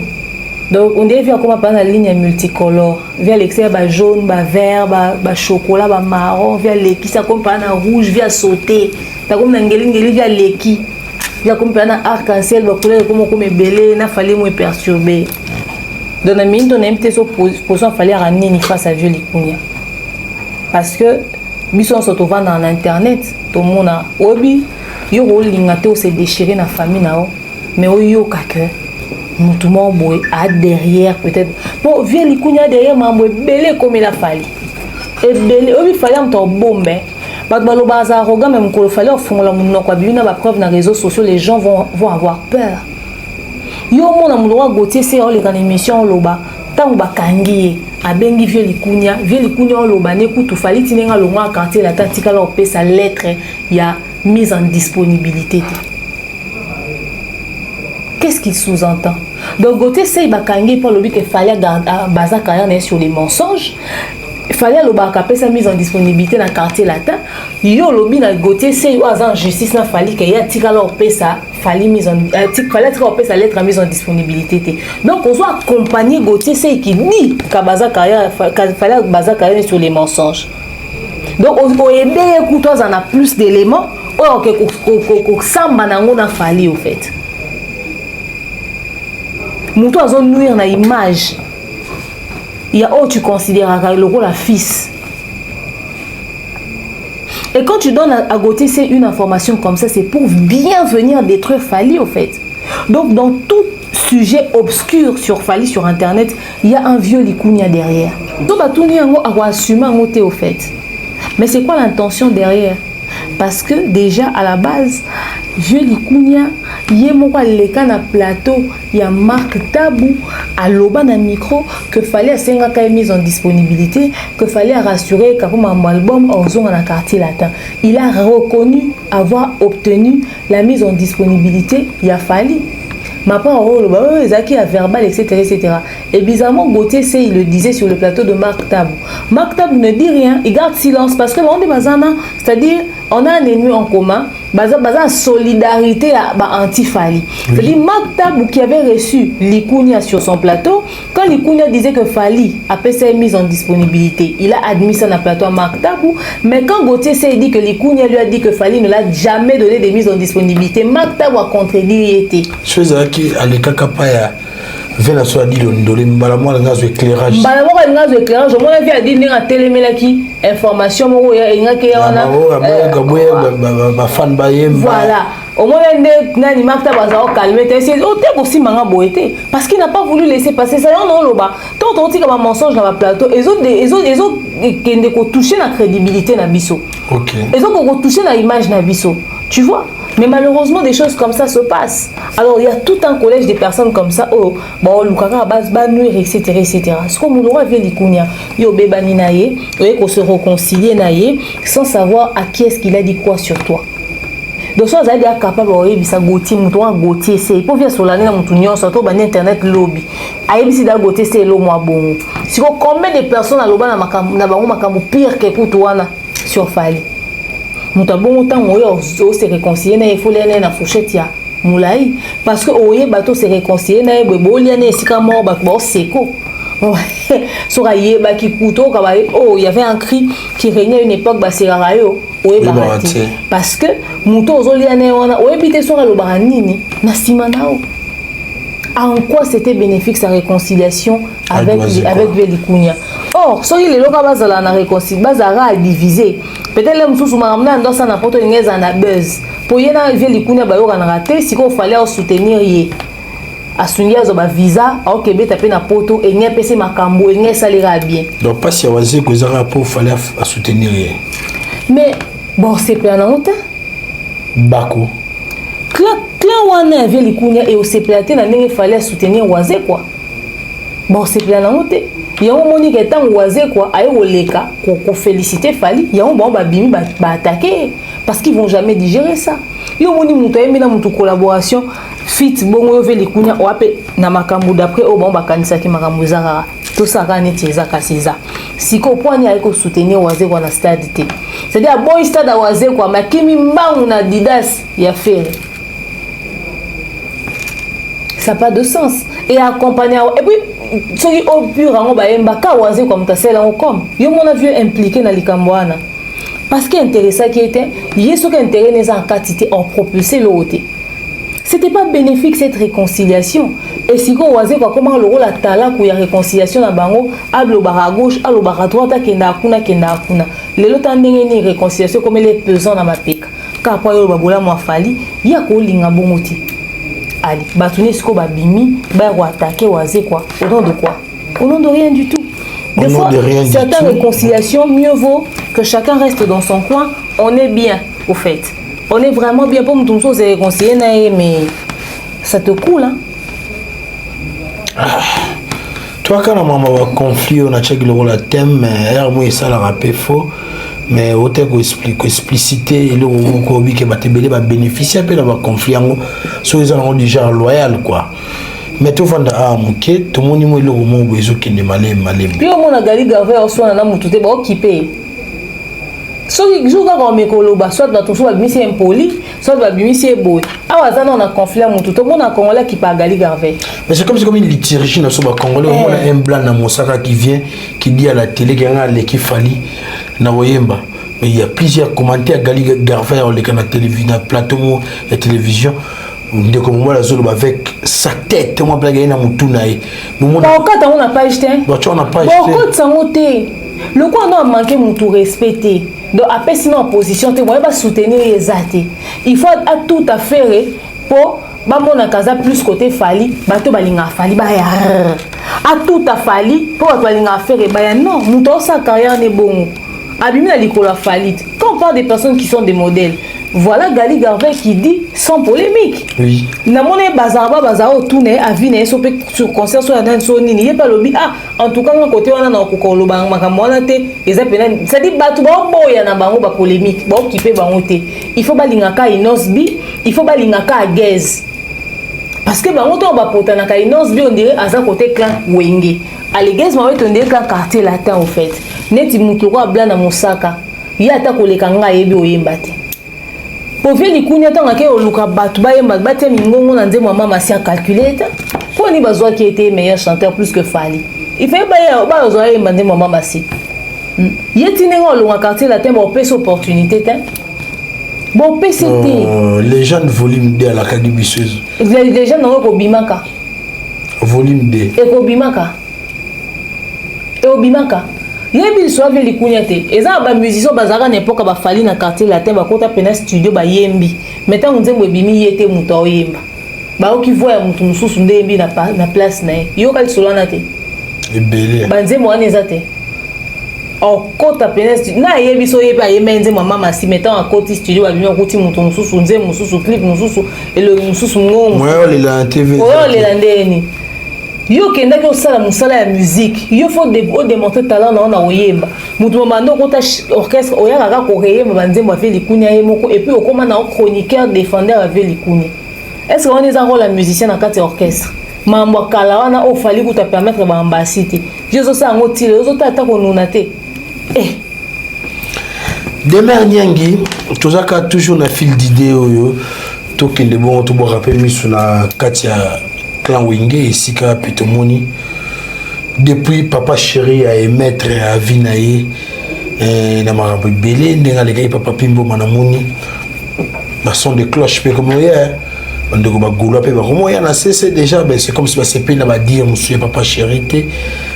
Speaker 1: Donc on dit via comment la ligne multicolore via l'extérieur ba jaune ba vert ba chocolat ba marron via l'équi ça comme pas na rouge via sauter ta comme ngeli via l'équi via comme pas na arc-en-ciel ba couleur comme belle na fallait moi perturber. Donc na mine on a habité sur position fallait ramener ni face à vieux likunya parce que biso on se trouve dans internet tout le monde a obi yo rolingate o se déchirer na famille nao mais o yo kake mutumo boy a derrière peut-être bon vieux likunya derrière mambo belé comme il a fallu et belé obi fallait en to bombe ba balo baza arrogant même ko fallait ofungola munno kwa bibina ba preuve na réseaux sociaux les gens vont avoir peur yo mona mulwa gotier c'est on les dans émission loba tant ba kangi abengi vieux likunya loba ne kutu fallait tinenga lo mwa quartier la tatika la opesa lettre ya mise en disponibilité. Qu'est-ce qu'il sous-entend? Donc, côté c'est bakangi pour le but qu'il fallait baser carrière sur les mensonges. Il fallait le bakaper sa mise en disponibilité dans le quartier latin. Yo lobby na côté c'est en justice na fallait qu'il y a tika la opesa fallait mise en fallait tika opesa lettre mise en disponibilité. Donc, on doit accompagner Gauthier c'est qui dit qu'à baser carrière fallait baser carrière sur les mensonges. Donc, on est bien écouté, on a plus d'éléments. Or que samba nango na fali au fait muto azo nuire na image il y a tu considères le rôle la fils et quand tu donnes à Gauthier c'est une information comme ça c'est pour bien venir détruire Fali au fait. Donc dans tout sujet obscur sur Fali sur internet il y a un vieux likunya derrière donc batuni yango a assumer ngote au fait. Mais c'est quoi l'intention derrière? Parce que déjà à la base vieux likunya yemoko leka na plateau ya Marc Tabou à loba na micro que fallait asenga ka mise en disponibilité que fallait rassurer ka comme un album en zone na quartier latin. Il a reconnu avoir obtenu la mise en disponibilité ya Fali. Ma part Zaki a verbal etc. Et bizarrement Gauthier il le disait sur le plateau de Marc Tabou. Marc Tabou ne dit rien, il garde silence parce que on est bazana, c'est-à-dire on a un ennemi en commun, bazana solidarité anti-Fali. C'est-à-dire Marc Tabou qui avait reçu Likunya sur son plateau, quand Likunya disait que Fali après sa mise en disponibilité, il a admis ça dans le plateau à Marc Tabou, mais quand Gauthier dit que Likunya lui a dit que Fali ne l'a jamais donné de mise en disponibilité, Marc Tabou a contredit
Speaker 4: qui aleka kapaya vena so adi ndoli mbala mwa ngazo éclairage
Speaker 1: je m'en avais dit ninga telemelaki information moko ya ngaki ya wana
Speaker 4: ba fan ba yemba
Speaker 1: voilà au moins nani Marc Tabou a calmé c'est au te aussi manga boité parce qu'il n'a pas voulu laisser passer ça non loba tant on dit comme un mensonge dans le plateau et autres kende ko toucher la crédibilité na biso
Speaker 4: OK
Speaker 1: et autres ko toucher la image na biso tu vois. Mais malheureusement, des choses comme ça se passent. Alors, il y a tout un collège de personnes comme ça. Oh, bon, Lukaka à base, banouir, etc. Ce qu'on nous aura vu, l'ikunya, yo bebani naye, qu'on se réconcilier naye, sans savoir à qui est-ce qu'il a dit quoi sur toi. Donc, ça, vous allez être capable de bisa Gauthier, mouton Gauthier, c'est pour venir sur l'année, mouton surtout dans internet lobby. Aïe, si da Gauthier, c'est l'eau moi bon. Si combien de personnes à l'oba na bango makambo pire que Koutouana sur Fali. Nous avons bon temps où se réconcilier na faut aller na fourchette ya moulai parce que oye bateau se réconcilier na bebo liane sika mort ba seko sur aye ba ki couteau ka ba oh il y avait un cri qui régnait à une époque ba serarayo oye barati parce que muto ozoliane wana oye bité sur le baranini na simanao. En quoi c'était bénéfique sa réconciliation avec Likunya? Or, si les locaux bazala na réconciliation, bazara a divisé. Peut-être les mususu maramna dans sa n'importe quelle na buzz. Pour yena Likunya ba yo kana raté, si qu'on fallait soutenir yé. Asunia zo ba visa, au Québec tapé na poto et nye pese makambo et nye salira bien.
Speaker 4: Donc pas si avancer que zara pour fallait soutenir yé.
Speaker 1: Mais bon, c'est plein en honte.
Speaker 4: Bako.
Speaker 1: Clan wana avait Likunya et au CPAT na ndenge fallait soutenir Oazé quoi. Bon c'est plein en honte. Il y a un moni qui est en Oazé quoi, ayo oleka ko féliciter Fali, il y a un bon ba bimi ba attaquer parce qu'ils vont jamais digérer ça. Il y a un moni muto yembi na mutu collaboration fit bongo ve likunya wape na makambo d'après au bon bakanisa ki makambo zaka tout ça ka neti ezaka seza siko poani aiko soutenir waze kwa na stade te c'est-à-dire boy stade a waze kwa makimi mbangu na Didas ya faire ça n'a pas de sens et accompagner et puis soki au pur rango ba yemba ka waze kwa mutasela comme yo mona vieux impliqué na likamboana parce que intéressant qui était yeso que intérêt les en quantité en propulser l'autre. C'était pas bénéfique cette réconciliation. Et si on voit comment le rôle la tala pour la réconciliation na bango, ablo bara gauche, ablo bara droite, kenda kuna. Les autres tendent une réconciliation comme elle est pesant dans ma pique. Car après le babola moi fali, il y a ko linga bongoti. Allez, batuni sko babimi, ba ro attaquer waze quoi. Au nom de quoi? Au nom de rien du tout. Des fois, certaines réconciliations, mieux vaut que chacun reste dans son coin. On est bien, au fait. On est vraiment bien pour nous tous réconcilier, mais ça te coule, hein?
Speaker 4: Toi, quand on a un conflit, on a checké le thème, mais ça l'a rappelé faux. Mais autant qu'expliciter, il y a un bénéficier de un conflit, sur les gens du genre loyal, quoi. Mais tout le monde a manqué, tout le monde a besoin de malé.
Speaker 1: Puis au monde a gagné Garvey en soi, on a tout est occupé. So que jour quand on me coloba, soit dans tout soit bimisi impoli, soit dans bimisi boy. Ah ouais, on a conflit à tout le monde a Congolais qui parle gagné Garvey. Mais
Speaker 4: c'est comme si comme une liturgie dans ce Congolais, on a un blanc dans Mosaka qui vient, qui dit à la télé qu'il y a l'équipe Fali, na Woyemba. Mais il y a plusieurs commentaires Gali Garvey on les canaux télévision, plateau et télévision. De comme moi la zone avec sa tête moi blague na mutunae
Speaker 1: bon quand on n'a pas acheté
Speaker 4: bon tu on n'a pas acheté
Speaker 1: bon quand ça monté le quoi on a manqué mon tout respecter donc après sinon en position tu moi pas soutenir les athées il faut à tout à faire pour ba mona kaza plus côté fali bato balinga fali ba ya à tout à fali pour balinga faire ba ya non muto sa carrière n'est bon abimi na likola fali quand on parle des personnes qui sont des modèles. Voilà Gali Garvey qui dit sans polémique. Oui. Namone bazaro tourne à vine sur concert sur la soni ni pas lobby en tout cas côté on a na ko lo bang makamona te ezapena ça dit batu ba boya na bango ba polémique ba occupé bango te il faut balinga ka inosbi il faut balinga ka gaz parce que bango to ba potana ka inosbi on dirait à ça côté clan wenge alegaz ma on dirait clan quartier latin au fait neti mutu ko bla na mosaka ya ta ko le kanga yebi oyemba te. Pour faire les coups, tant que Luka Batouba et Magbaté Mingongo n'a dit maman si calculé. Pour ni besoin qui était meilleur chanteur plus que Fali. Il fait pas besoin de demander maman Massi. Yetine on a quartier la thème pour opportunité. Bon PCT.
Speaker 4: Les gens volume D à la Kagibisseuse.
Speaker 1: Les gens n'ont pas Bimaka.
Speaker 4: Volume D.
Speaker 1: Et Bimaka. Et Bimaka. Yebi soit avec les couignetés. Et ça, les musiciens bazara n'époque ba fali na quartier latin ba kota pena studio ba yembi. Maintenant on dit que bimi yete muto yemba. Ba oki voya mutu mususu ndembi na place na yo kali solana te.
Speaker 4: Ebele.
Speaker 1: Ba nze mo anezate. O kota pena studio na yebi so yeba yemenze mama masi mettant en côté studio ba bimi okoti mutu mususu nze mususu clip mususu et le mususu ngom.
Speaker 4: Moi on la TV.
Speaker 1: On les ndeni. Yo kenda ko sala musala ya musique yo faut démontrer talent na oyemba mutu mando ko ta orchestre oya ka ko reyemba banzembo avec likunya yemoko et puis okoma na chroniqueur défendeur avec likunya est-ce qu'on est en rôle la musicien na kati orchestre mambo kala wana o fali ko ta permettre ba ambassadeur yo zo sa ngoti yo zo ta ko nunate
Speaker 4: Demer Nyangi tozaka toujours na fil d'idée oyo to kende bon to bo rappel mi suna katia clan Wenge et Sika Pitomoni depuis papa chéri à émettre à Vinaye na marabu belé ndenga les gars papa Pimbo manamoni ba son de cloche pe comme hier on de ba goula pe ba comme hier na c'est déjà ben c'est comme si ba c'est na ba dire monsieur papa chéri té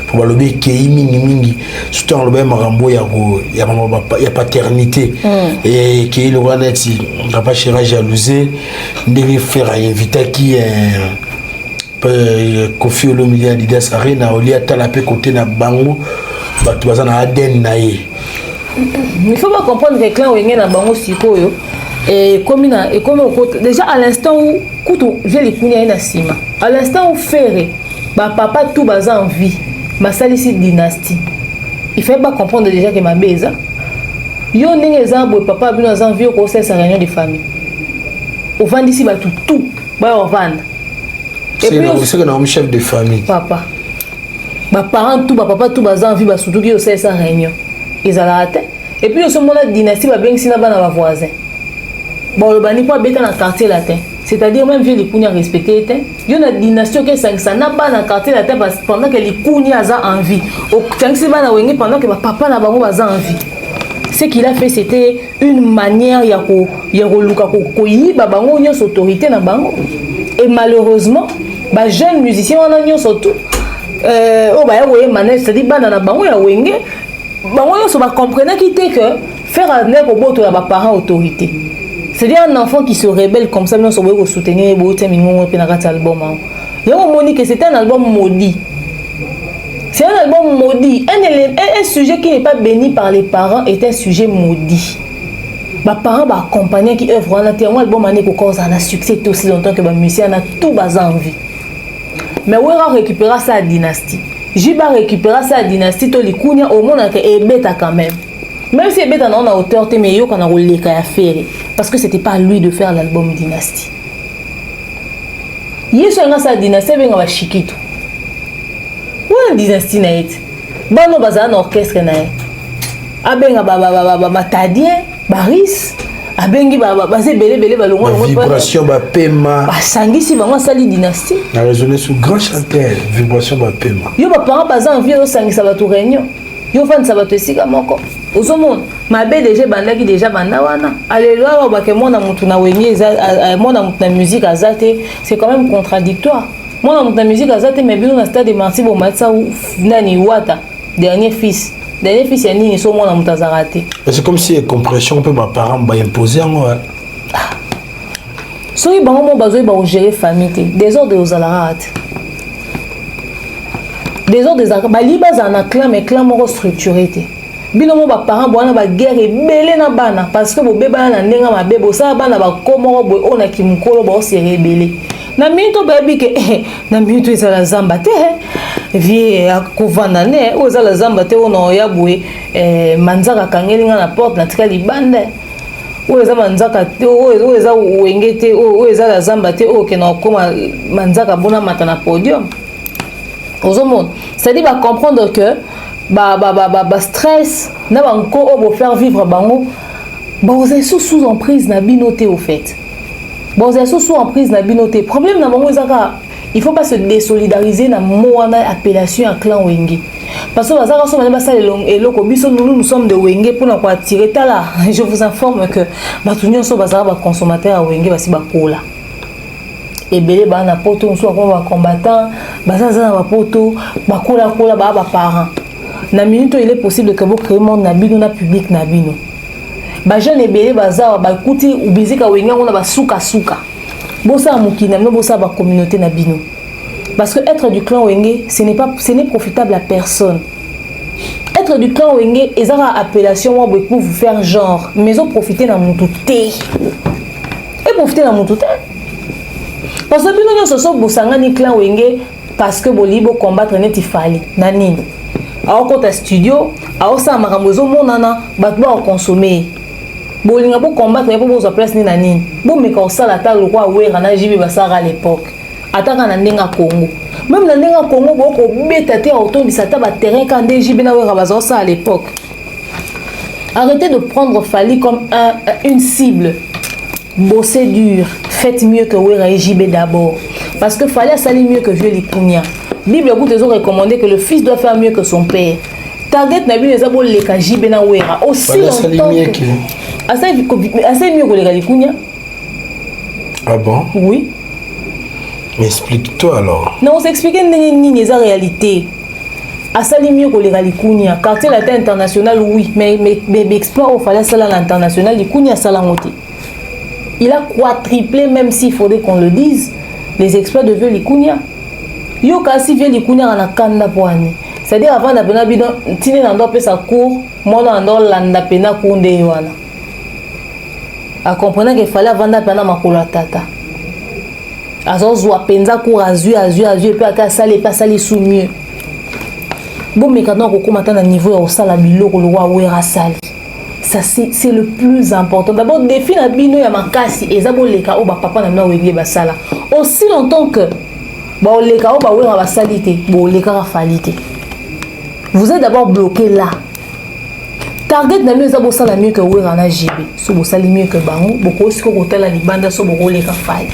Speaker 4: pour ba lobé kei mingi surtout en lobé marambo ya paternité et qui le waneti papa chéri jalousé ndenge faire inviter qui Kofi Olomide Didas Arena olia talapé côté na bango batu bazana aden nae.
Speaker 1: Il faut pas comprendre que clan wenge na bango sikoyo et comme déjà à l'instant où kuto vient les kunya na sima à l'instant où ferré ba papa tout baza en vie ma salisi dynastie il faut pas comprendre déjà que ma beza yo ndenge za boy papa bino za en vie au conseil sa réunion de famille au vandi si ba tout ba ovanda.
Speaker 4: Et puis c'est que un chef de famille.
Speaker 1: Papa. Ba parents tout ba papa tout baza envie ba surtout qui au ça réunion. Ils allaient. Et puis ce moment dynastie ba bengi sina ba na ba voisin. Bon le bani pas beta na quartier latin. C'est-à-dire même vieux les Kounia respecté était. Il y a une dynastie qui est 500 n'a pas dans quartier latin pendant que les Kounia a envie. Au 500 ba na wenge pendant que papa na bango baza envie. Ce qu'il a fait, c'était une manière ya luka ko yiba bango nyos autorité na bango. Et malheureusement, ba jeunes musiciens on a nyos surtout oh ba ya woye manège, c'est-à-dire bana na bango ya wenge bango nyos ba comprenait qu'il était que faire un nègre au boto ya ba parents autorité. C'est-à-dire un enfant qui se rebelle comme ça, nous sommes soutenir album. Il y a un que c'est un album maudit. C'est un album maudit. Un sujet qui n'est pas béni par les parents est un sujet maudit. Les parents accompagnent qui œuvrent en un album qui a succès aussi longtemps que les musiciens ont tout envie. Mais où va récupérer sa dynastie? J'y vais récupérer sa dynastie, tout les couilles au monde est bête quand même. Même si Beta n'a auteur, mais il y a un faire parce que c'était pas à lui de faire l'album Dynastie. Il y a sa dynastie, il y a Chiquito. Où est la dynastie? Bon, nous avons un orchestre. Matadien, Baris,
Speaker 4: vibration Pema.
Speaker 1: Sangi si vraiment sali dynastie.
Speaker 4: La résonné sous grand chanteur, vibration Pema.
Speaker 1: Yo ba parents pas envie de sangi ça va tout réunion. Yo fan ça va te sika moko. Ozomon ma be déjà bandaki déjà banda wana. Alléluia ba ke mona mutu na wenge mona mutu na musique azate, c'est quand même contradictoire. Mona mutu na musique azate mais bino na stade de Marcy bo matsa nani wata dernier fils. Dernier fils ya nini so mona mutu azarate.
Speaker 4: C'est comme si compression peut ma parent ba imposer en moi.
Speaker 1: So bango mo bazoy ba gérer famille te. Désordre aux alarate. Désordre des arcs, liba za na clan mais clan moko structuré te. Bino mo ba parents bona ba guerre ebele na bana parce que bo beba na ndenga mabe bo sa bana ba komoko bo ona kimukolo ba se rebele. Na minto ba bi ke na minto isa la zamba te vie akovanda ne o za la zamba te ono ya boye manzaka kangelinga na porte na tika libanda. O za manzaka te o za wengete o za la zamba te o ke na koma manzaka bona mata na podium. Aux hommes, c'est-à-dire bah, comprendre que stress n'a pas encore faire vivre bango vous êtes sous emprise na binoté au fait vous êtes sous emprise na binoté problème na bango ezaka il faut pas se désolidariser na moana appellation à clan wenge parce que bazaka so ba sala eloko biso nous sommes de wenge pour na attirer tala je vous informe que batunyo so bazaka ba consommateur à wenge basi bakola et belé ba na poto soit comme ba combattant bazaza na ba poto ba kola ba parents na minute il est possible que vous créez monde na bino na public na bino ba jeune et belé baza ba kuti ubizika wenga on ba suka bosa mukina no bosa ba communauté na bino parce que être du clan wenge ce n'est profitable à personne. Être du clan wenge ezara appellation moi pour vous faire genre mais on profiter na mututé et profiter na mututé. Parce que nous sommes tous clan wenge parce que bolibo combattre neti fali na nini. Alors quand tu studio, alors ça makambozo monana batba consommer. Bolinga pour combattre mais pour bozo place ni na nini. Bo meka osala ta lokwa wera na jibi basara à l'époque. Ataka na ndenga Congo. Même na ndenga Congo boko beta te autour de sata ba terrain quand jibi na wera bazo ça à l'époque. Arrêtez de prendre Fali comme une cible. Bossez dur, faites mieux que Wera et JB d'abord. Parce que fallait salir mieux que vieux Likunia. Bible vous te recommandé que le fils doit faire mieux que son père. Target n'a bien les abos les ka JB na Wera. Aussi longtemps que... Assez mieux que les Likunia.
Speaker 4: Ah bon?
Speaker 1: Oui.
Speaker 4: Mais explique-toi alors.
Speaker 1: Non, on s'explique la réalité. Assez mieux que les Likunia. Quartier latin international, oui. Mais exploit au fallait salir à l'international, Likunia salamoté. Il a quadruplé, même s'il faudrait qu'on le dise, les exploits de Vieux Likunia. Yo kasi Vieux Likunia en a kanda poani. C'est-à-dire avant d'appeler bidon, tine n'ando pe sa cour, moi n'ando landa pena kunde yoana. A comprendre qu'il fallait avant d'appeler makolo tata. Azo zwa penza cour azu et puis aka sali pas sali sous mieux. Bon mais quand on commence à niveau au sala biloko le roi wera sali. ça c'est le plus important. D'abord défi na bino ya makasi ezabo leka o ba papa na na webie basala. Aussi longtemps que ba leka o ba wera basalite, bo leka falite. Vous êtes d'abord bloqué là. Target na mieux ezabo sala mieux que wera na JB. So bo sali mieux que bango, boko siko kotala libanda so boko leka fali.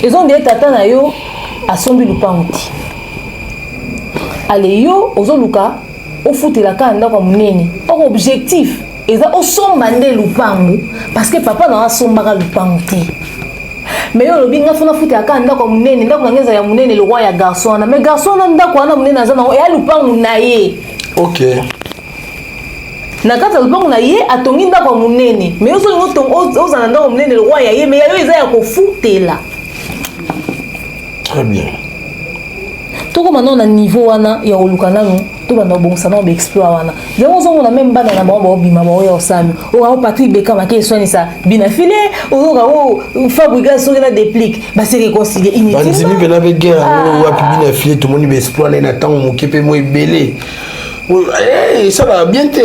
Speaker 1: Ils ont dit tata na yo asombi lupanguti. Allez yo ozoluka au foutela ka ndako munene. Or objectif eza osomba nde lupangu parce que papa na asomba lupanguti. Mais yo lobi nga fona foutela ka ndako munene, ndako ngeza ya munene le roi ya garçon na mais garçon na ndako wana munene azana ya lupangu na ye.
Speaker 4: OK.
Speaker 1: Na kata lupangu na ye atongi ndako munene. Mais yo zo ozana ndako munene le roi ya ye mais yo eza ya ko foutela.
Speaker 4: Très bien.
Speaker 1: Tout comme maintenant on a niveau wana ya olukana no to bana bongsa na ba exploit wana yango zo na même bana na ba bima ba ya osami o ga Patrick Bekama ke soini ça bina filé o ga o fabrication na déplique ba se réconcilier inutilement
Speaker 4: banzimi bena be guerre o wa bina filé tout monde be exploit na temps mo kepe mo belé ça va bien te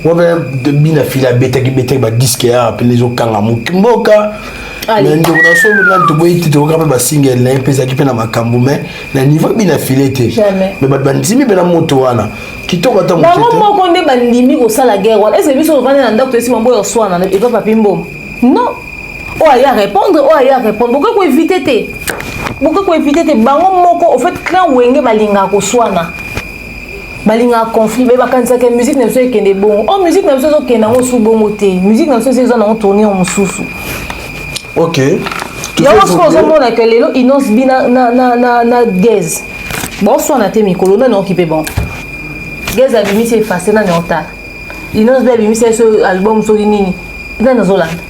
Speaker 4: o ba de bina filé beta ba disque ya appelé zo kanga mo mboka. Mais nous avons tout boy tout quand même single là pesa qui na makambo mais na niveau bina filete
Speaker 1: jamais
Speaker 4: mais bandimi bena moto wana kitoko ta
Speaker 1: moto maman ko nde bandimi ko sala guerre est-ce que biso vana na ndako esi mambo yo swana na eva papi mbom non o aya répondre pourquoi ko éviter te bango moko au fait clan wenge balinga ko swana balinga conflit ba kanisa ke musique na so ekende bon o musique na so zo kenda ngo su bongo te musique na so zo na tourner en mususu.
Speaker 4: OK.
Speaker 1: Il y a aussi que les gens innos bina na gaz. Bon soit na te mikolo na non qui peut bon. Gaz a bimi c'est effacé na nota. Innos ba bimi c'est ce album so nini. Dans na Zolanda.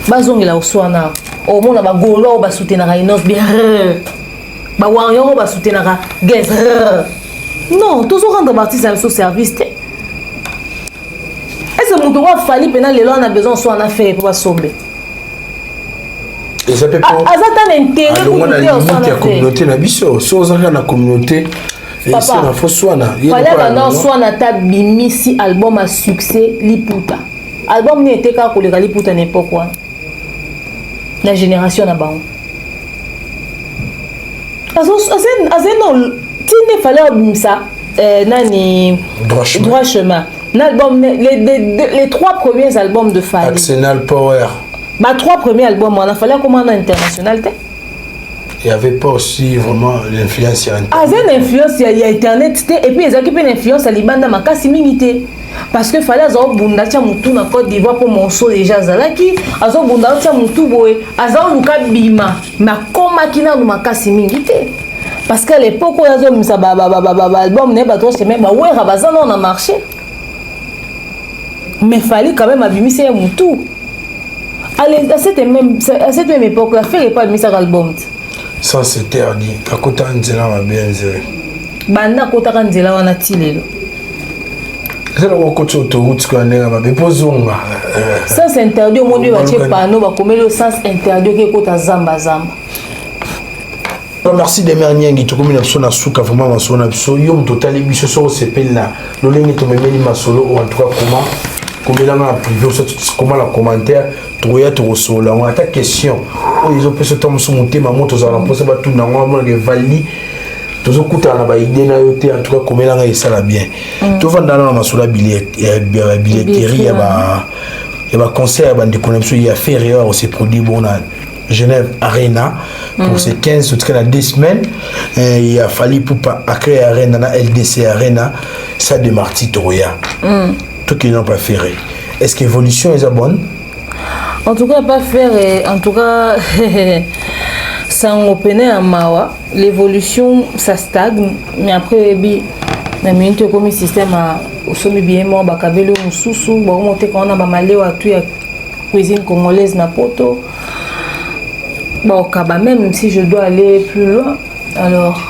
Speaker 1: Bazongi la oswana. O mona ba golo ba soutenaka innos bien. Ba wanyo ba soutenaka gaz. Non, toujours rendre artiste à ce service. Est-ce que mon droit fallait pendant les lois on a besoin soit en affaire pour pas sauver.
Speaker 4: Et ça peut pas
Speaker 1: un intérêt pour
Speaker 4: la communauté na biso si on a la communauté et c'est la fausse soana il y
Speaker 1: a pas soana ta bimisi album à succès liputa album n'était qu'à coller liputa n'importe quoi la génération na bango non tine fallait ça nani droit chemin l'album les 3 premiers albums de Fally
Speaker 4: Arsenal Power.
Speaker 1: Bah 3 premiers albums, on a fallu commander international.
Speaker 4: Il n'y avait pas aussi vraiment l'influence sur Internet.
Speaker 1: Ah, c'est une influence il y a Internet et puis ils ont une influence à Libanda makasi mingité parce que fallait azo bunda tia mutu na Côte d'Ivoire pour monso déjà zalaki azo bunda tia mutu boy azo luka bima na koma kina lu makasi mingité parce qu'à l'époque où azo misa album ne ba trop chemin ba wera bazana on a marché mais fallait quand même abimiser mutu. À cette même époque, la faire n'est pas de mis album.
Speaker 4: Ça c'est interdit. Kakota Nzela va bien zéro.
Speaker 1: Banda Kota Nzela wana tilelo.
Speaker 4: C'est le côté autoroute qu'on a mais posonga.
Speaker 1: Ça c'est interdit au monde va chez pano va comme le sens interdit que Kota zamba zamba.
Speaker 4: Merci de Merniengi to comme une option à souka vraiment ma son option yom total émission sur ce pelle là. Le lien to memeli ma solo ou en tout cas comment là en privé comment la commentaire trouver to solo on a ta question oh ils ont pu se tomber sur monter ma moto za l'emposer ba tout na ngwa ke vali to zo kuta na ba idée na yo te en tout cas comme là ça la bien to vanda na masolo billetterie ya ba concert ba de connexion il y a fait erreur aussi produit bon à Genève Arena pour ces 15 ou 2 semaines il a fallu pour pas créer Arena na LDC Arena ça de Marty Troya tout qui n'ont pas fait. Est-ce que l'évolution est bonne?
Speaker 1: En tout cas pas faire en tout cas ça en opener à Mawa l'évolution ça stagne mais après bi na minute comme système à au sommet bien mort bakabelo mususu ba monter quand on a malewa tout ya cuisine congolaise na poto. Bon, même si je dois aller plus loin, alors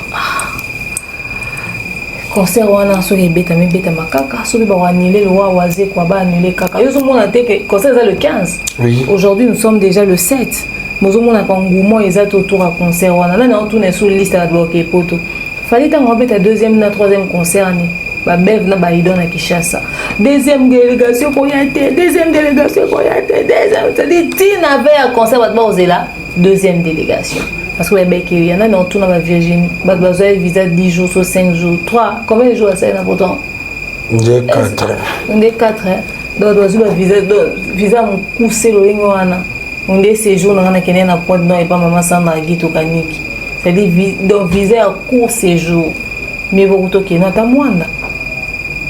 Speaker 1: concert wana so beta me beta makaka so ba annulé le wa waze kwa ba annulé kaka yo so mona te que concert le 15.
Speaker 4: Oui.
Speaker 1: Aujourd'hui nous sommes déjà le 7. Mozo mona kangumo exact autour à concert wana là on tourne sur liste à bloquer poto. Fallait tant beta deuxième na troisième concert ni. ba bev na ba idon na Kinshasa. Deuxième délégation koyate, deuxième délégation koyate, deuxième, c'est-à-dire tina avait un concert ba ozela, deuxième délégation. Parce que il y en a dans tout la Virginie, ba besoin visa 10 jours ou 5 jours, 3, combien de jours ça na pourtant?
Speaker 4: Des 4.
Speaker 1: Des 4 donc visa mon couser le ngwana. On des séjours na kene na point non et pas maman samba gito kaniki. C'est-à-dire donc visa à court séjour. Mais vous toquez non ta moindre.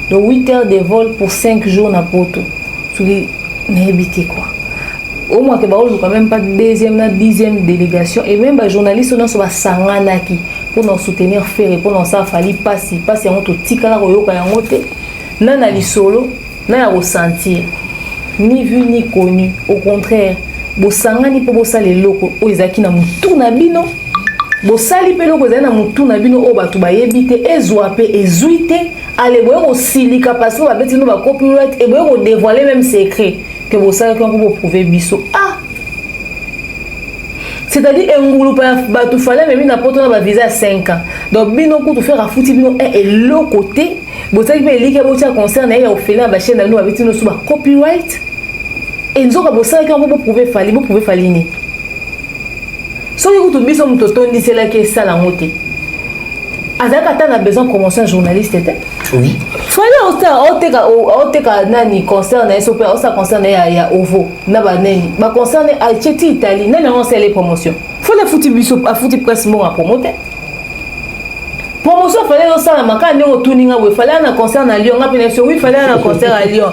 Speaker 1: Donc 8 heures de vol pour 5 jours na poto. Tu dis n'habitez quoi. Au moins que bah on quand même pas deuxième na 10e délégation et même les journalistes sont sur sangana qui pour nous soutenir faire pour nous ça fallait passer en tout tikala koyoka yango te. Na na li solo na ya ressentir ni vu ni connu au contraire bosangani po bosala loko o ezaki na mutu na bino bosali pe loko ezali na mutu na bino o batu bayebi te ezwa pe ezwi te ale boye kosilika parce que babeti no ba copyright et boye ko dévoiler même secret que bosala ko pour prouver biso c'est-à-dire engulu pa batu fallait même na poto na ba visa 5 ans donc bino ko to faire afuti bino et le côté bosali pe elike bo tia concerne ya ofela ba chaîne na no babeti no so ba copyright. Et nous avons besoin de prouver fali, vous pouvez faliner. Si vous avez besoin de tout c'est là qui ça la montée. Azaka a besoin de commencer un journaliste.
Speaker 4: Oui.
Speaker 1: Fallait au nani concerne SOP, ça concerne ya OVO, na ba nani, ba concerne a Tcheti Italie, nani on sait les promotions. Faut la fouti biso, a fouti presse mon à promoter. Promotion fallait dans ça la maka ne otuninga we fallait un concert à Lyon oui fallait un concert à Lyon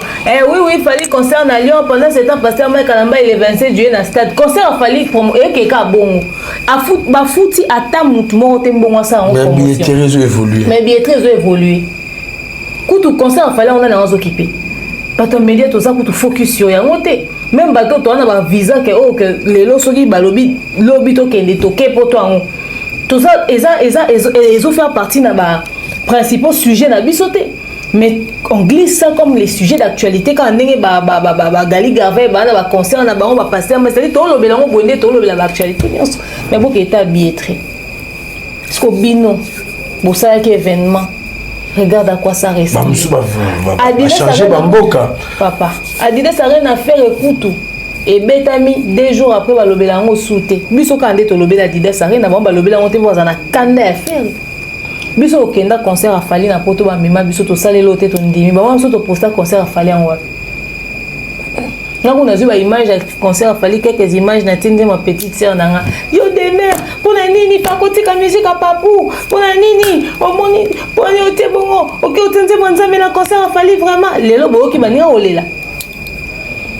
Speaker 1: oui fallait concert à Lyon pendant ce temps pasteur Mike Kalamba il est 27 juillet dans stade concert fallait pour keka bon a foot ba fouti ata mutu mo tembongo ça en promotion mais bien très évolué kutu concert fallait on a dans occupé bato média tout ça kutu focus sur ya moté même bato to na ba visa que les losoki balobi lobi to kende toke poto en tout ça, ils ont fait partie de la principaux sujets de la bisoté. Mais on glisse ça comme les sujets d'actualité quand on est Gali Garvey, on concert, on va passer, mais c'est-à-dire tout le bélan, tout le l'actualité. Mais beaucoup est billetterie. Parce que bino, pour ça qui événement, regarde à quoi ça ressemble. Papa, Adidas a rien à faire écoute. Et betami 2 jours après va lobela ngo souté biso kande to lobela Adidas rien avant ba lobela ngo te voza na kanda ya faire biso okenda concert a fali na poto ba mema biso to sale lote to ndimi ba biso to posta concert a fali en wapi ngako na zuba image ya concert a fali quelques images na tinde ma petite sœur nanga yo demer pona nini pa kotika musique a papu pona nini omoni pona ote bongo OK otenze bonza mais na concert a fali vraiment lelo bo ki baninga olela.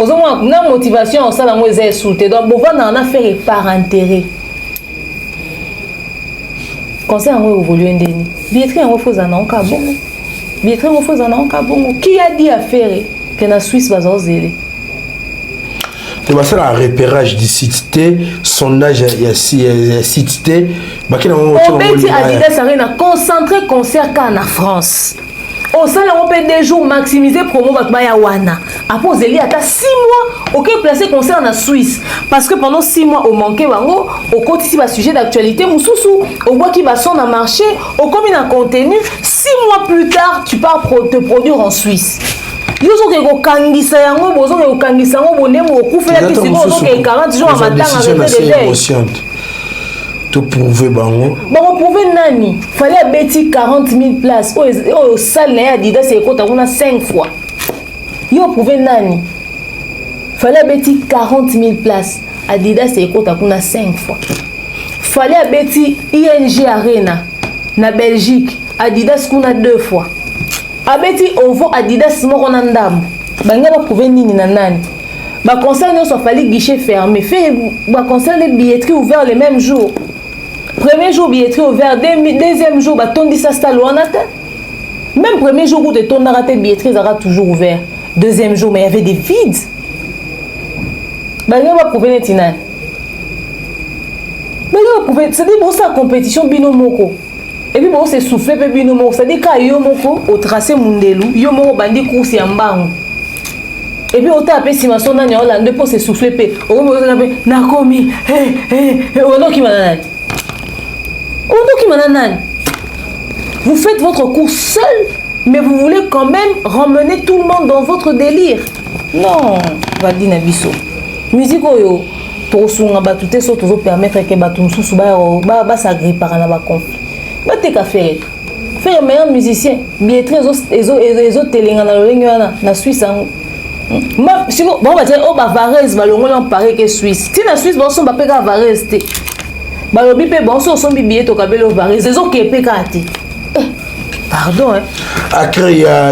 Speaker 1: La motivation, ça la moi est souté. Donc, bon, on a fait par intérêt. Conseil à moi évoluer ndeni. Bietri en refuse en kabon. Bietri en refuse en kabon. Qui a dit à faire que la Suisse va zéler?
Speaker 4: Tu vas faire un repérage du site, sondage il site. Bah qui n'a pas.
Speaker 1: On bêti Adidas Arena concentré concert en France. Au sein on peut des jours maximiser promo batbaya wana. Après Zeli ata 6 mois, OK placer concert en Suisse parce que pendant 6 mois au manqué bango, au côté ici ba sujet d'actualité mususu, au bois qui va son na marché, au comme il a contenu, 6 mois plus tard, tu pars te produire en Suisse. Yozo ke ko kangisa yango bozo ke ko kangisa yango bonemo okufela ki siko zo ke 40 jours à matin avec des émotions.
Speaker 4: Te prouver bango.
Speaker 1: Bon prouver nani? Fallait bêti 40 000 places. Oh salle na Adidas c'est quoi t'as 5 fois. Yo prouver nani? Fallait bêti 40 000 places. Adidas c'est quoi t'as 5 fois. Fallait bêti ING Arena na Belgique. Adidas kuna 2 fois. Abeti ovo Adidas moko na ndambo. Banga ba prouver nini na nani? Ba concert nous soit fallait guichet fermé. Fait ba concert les billetteries ouverts le même jour. Premier jour billetterie ouvert, deuxième jour tondi ça même premier jour où tu tournes à la billetterie ça toujours ouvert. Deuxième jour mais il y avait des vides. On va prouver netinan. C'est-à-dire pour ça compétition binomoko. Et puis bon c'est souffler pe binomoko, c'est-à-dire ka yo moko au tracé mundelu, yo moko bandi course ya mbangu. Et puis on t'a appelé Simason nani Hollande pour se souffler pe. On va nakomi on qui m'a vous faites votre course seul Mais vous voulez quand même ramener tout le monde dans votre délire. Non, Valdi Nabiso. Musique oyo, tosunga batute so tozo permettre que batu mususu ba s'agripper na ba conflit. Ba te ka faire. Faire meilleur musicien, bietri ezo telinga na lolengi wana na Suisse. Ma siko bon ba dire o ba Varese ba longola en pareil que Suisse. Ti na Suisse ba so ba peka Varese te. Ba lobi pe bon so so bibié to kabelo Varese. Ezo ke peka te. Pardon, hein.
Speaker 4: Fallait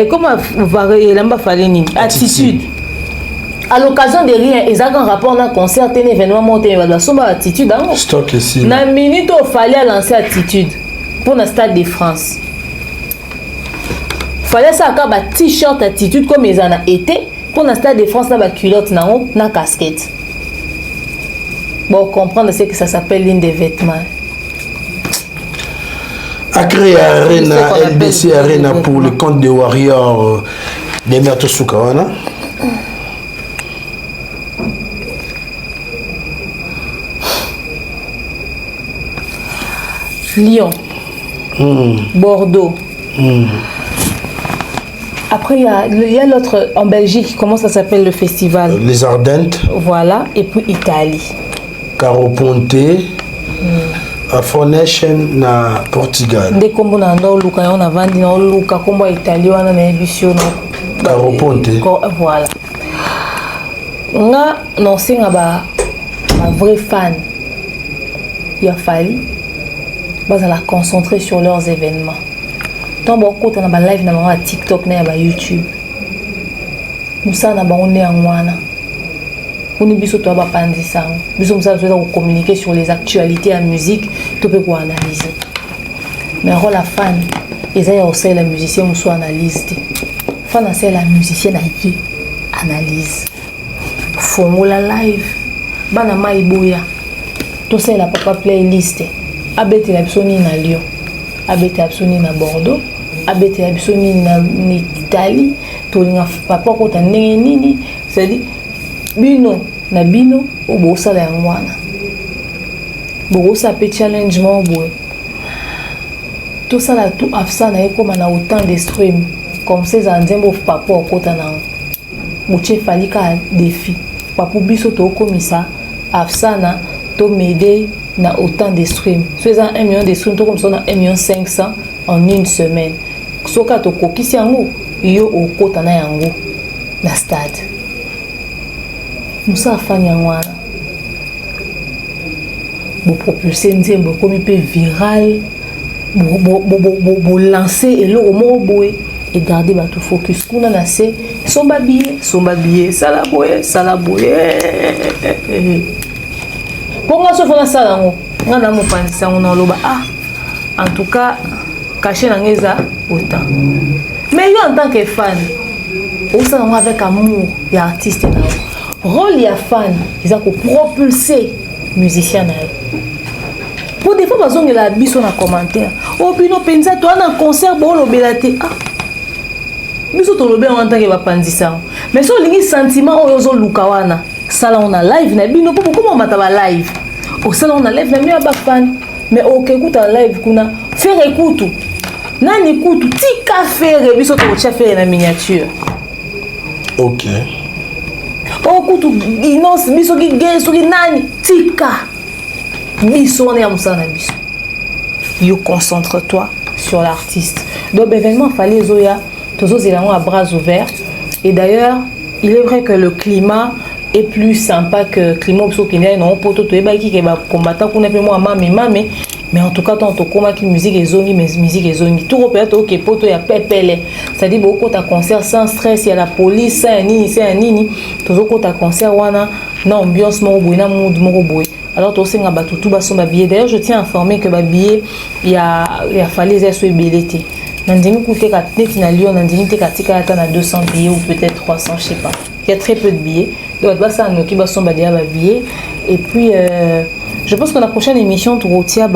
Speaker 1: comment attitude. À l'occasion de rien, ils ont un rapport dans un concert, un événement, monté, une attitude.
Speaker 4: Stock ici.
Speaker 1: Dans une minute, il fallait lancer attitude pour le Stade de France. Il fallait ça avoir un t-shirt attitude comme ils en ont été pour le Stade de France, une culotte, une casquette. Bon, comprendre ce que ça s'appelle ligne de vêtements.
Speaker 4: A créé Arena, LBC Arena pour le compte de Warrior de Merto Soukawana.
Speaker 1: Lyon, Bordeaux. Après, il y a l'autre en Belgique, comment ça s'appelle le festival?
Speaker 4: Les Ardentes.
Speaker 1: Voilà, et puis Italie.
Speaker 4: Caro Ponte. Afronation na Portugal.
Speaker 1: Dès qu'on a luka on a vendu na luka comme Italie wana na émission
Speaker 4: Caro Ponte.
Speaker 1: Voilà. Nga non singa ba vrai fan. Il a fallu la concentrer sur leurs événements. Tant beaucoup na ba live na ba TikTok na ba YouTube. Musa na ba on est en wana. On est biso to ba pandisa. Biso musa doit communiquer sur les actualités en musique, to peut quoi analyser. Mais rôle la fan, ils ont aussi la musicien muso analyse. Fan c'est la musicienne qui analyse. Formula live. Bana maiboya. To c'est la papa playlist. Abete la bisoni na Lyon. Abete la bisoni na Bordeaux. Abete la bisoni na Italie. To linga papa ko ta nini, c'est-à-dire bino na bino obo sala ya mwana bogo sa pe challenge mo boy tout ça là tout afsa na ekoma na autant de stream comme ces anzembo papa okota na muche falika défi papu biso to komisa afsa na to m'aider na autant de stream faisant 1 million de stream to comme ça na 1,5 million en une semaine soka to kokisi yango yo okota na yango na stade. Moussa Fanya wana bo propulser nzembo comme peu viral bo lancer et le mot boy et garder ba tout focus kuna na se somba billet sala boye ponga so fona sala ngo ngana mo pandisa ngo na loba en tout cas caché na ngeza autant mais yo en tant que fan on ça avec amour et artiste na rôle ya fan ils ont propulser musicien na pour des fois bazongi la biso na commentaire o bino penza to na concert bo lo belate biso to lo be en tant que ba pandisa mais so lingi sentiment o yozo lukawana sala on a live na bino pour comment mata ba live au sala on a live na mieux ba fan mais OK écoute live kuna faire écoute nani écoute tika faire biso to cha faire na miniature
Speaker 4: OK.
Speaker 1: Okutu inonce biso ki gay soki nani tika biso on est à musana biso yo concentre-toi sur l'artiste donc événement fallait zoya tozo zelango à bras ouverts et d'ailleurs il est vrai que le climat est plus sympa que climat biso qui n'est non poto to ebaki ke ba combattant kuna pe moi mame mais en tout cas tant to koma ki musique ezongi mais musique ezongi tout repère to ke poto ya pepele c'est-à-dire beaucoup ta concert sans stress il y a la police c'est un nini tozo ko ta concert wana na ambiance mo boy na mood mo boy alors to senga ba tout ba somba billet d'ailleurs je tiens à informer que ba billet il y a fallu ça soit billetté nandimi coûter ka tete na Lyon nandimi te ka tika ata na 200 billets ou peut-être 300 je sais pas il y a très peu de billets donc ba ça no ki ba somba dia ba billets et puis je pense que la prochaine émission tu retiens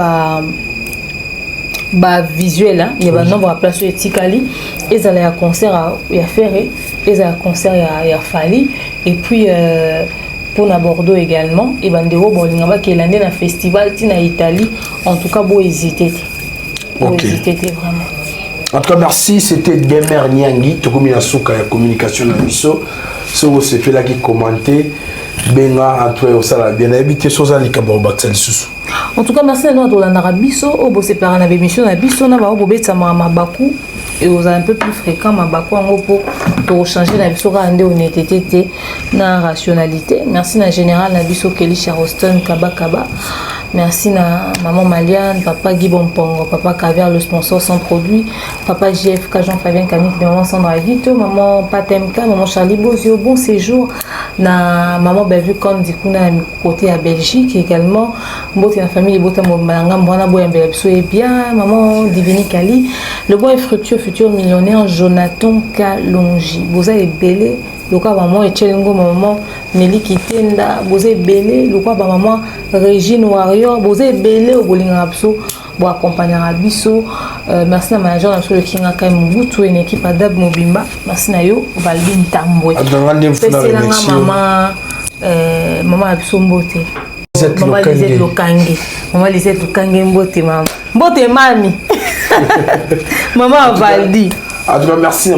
Speaker 1: visuel hein il y a un nombre à place sur Tikali et ça a un concert il y a Ferré et ça a un concert il y a Fali et puis pour na Bordeaux également et bandero bolingaba qui est l'année d'un festival tina Italie en tout cas beau hésiter
Speaker 4: Ok.
Speaker 1: Vraiment.
Speaker 4: En tout cas, merci. C'était Demer Nyangi. Tu as souka la communication dans l'ISO. C'est où c'est fait là qui commentait. Benga, Antoine, au salon bien habité. Sosa Likabo Baksal Soussou.
Speaker 1: En tout cas, merci à nous dans l'Arabiso. Au beau séparé dans l'émission d'Abiso, on a au beau sama Mabaku et aux un peu plus fréquent Mabaku en gros pour changer l'Abiso rendre honnêteté na rationalité. Merci na général Nabiso Kelly Charoston Kaba. Merci na maman Maliane, papa Guy Bonpongo, papa Caviar le sponsor sans produit, papa JFK Jean-Fabien Camille, maman Sandra Guito, maman Patemka, maman Charlie Bozio, bon séjour na maman Belvu comme du coup na côté à Belgique également. Mbote la famille Bota Mobalanga Mbwana Boya Mbelapso et bien maman Divini Kali, le bon et fructueux futur millionnaire Jonathan Kalonji. Boza est belé. Le cas maman Echelengo maman Nelly Kitenda, Bozé belé, le cas maman Régine Warrior, Bozé belé au Bolinga Abso, pour accompagner Abisso. Merci à manager sur le Kinga Kai Mubutu, une équipe Adab Mobimba. Merci à yo, Valvin Tamboué. C'est maman Abso Mbote. Maman Lisette Lokange. Maman Lisette Lokange Mbote, maman. Mbote mami. Maman Valdi.
Speaker 4: En tout cas, merci à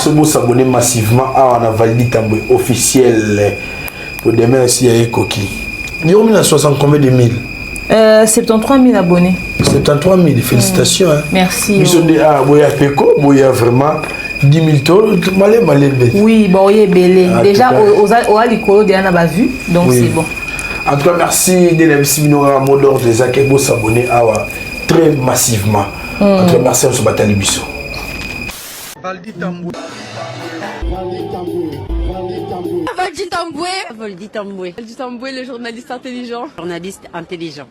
Speaker 4: vous s'abonner massivement à la Valdi Tamboué officiel pour demain ici à Ekoki. Il y a 60 combien de mille
Speaker 1: 73 000 abonnés.
Speaker 4: 73 000, félicitations.
Speaker 1: Merci.
Speaker 4: Ils sont des Boya Peko, Boya vraiment 10 000 tours, malé.
Speaker 1: Oui, Boya belé. Déjà, au Alicolo, il y en a vu, donc c'est bon.
Speaker 4: En tout cas, merci de la mot d'ordre des Akebo s'abonner à très massivement. En tout cas, merci à ce Batali Bisso.
Speaker 3: Valdi Tamboué.
Speaker 5: Valdi Tamboué, le journaliste intelligent. Journaliste intelligent.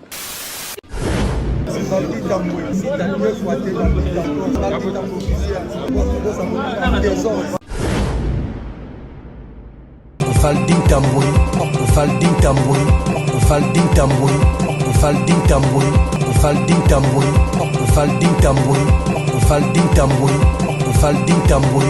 Speaker 3: Valdi Tamboué.
Speaker 6: Faldin Tamboué.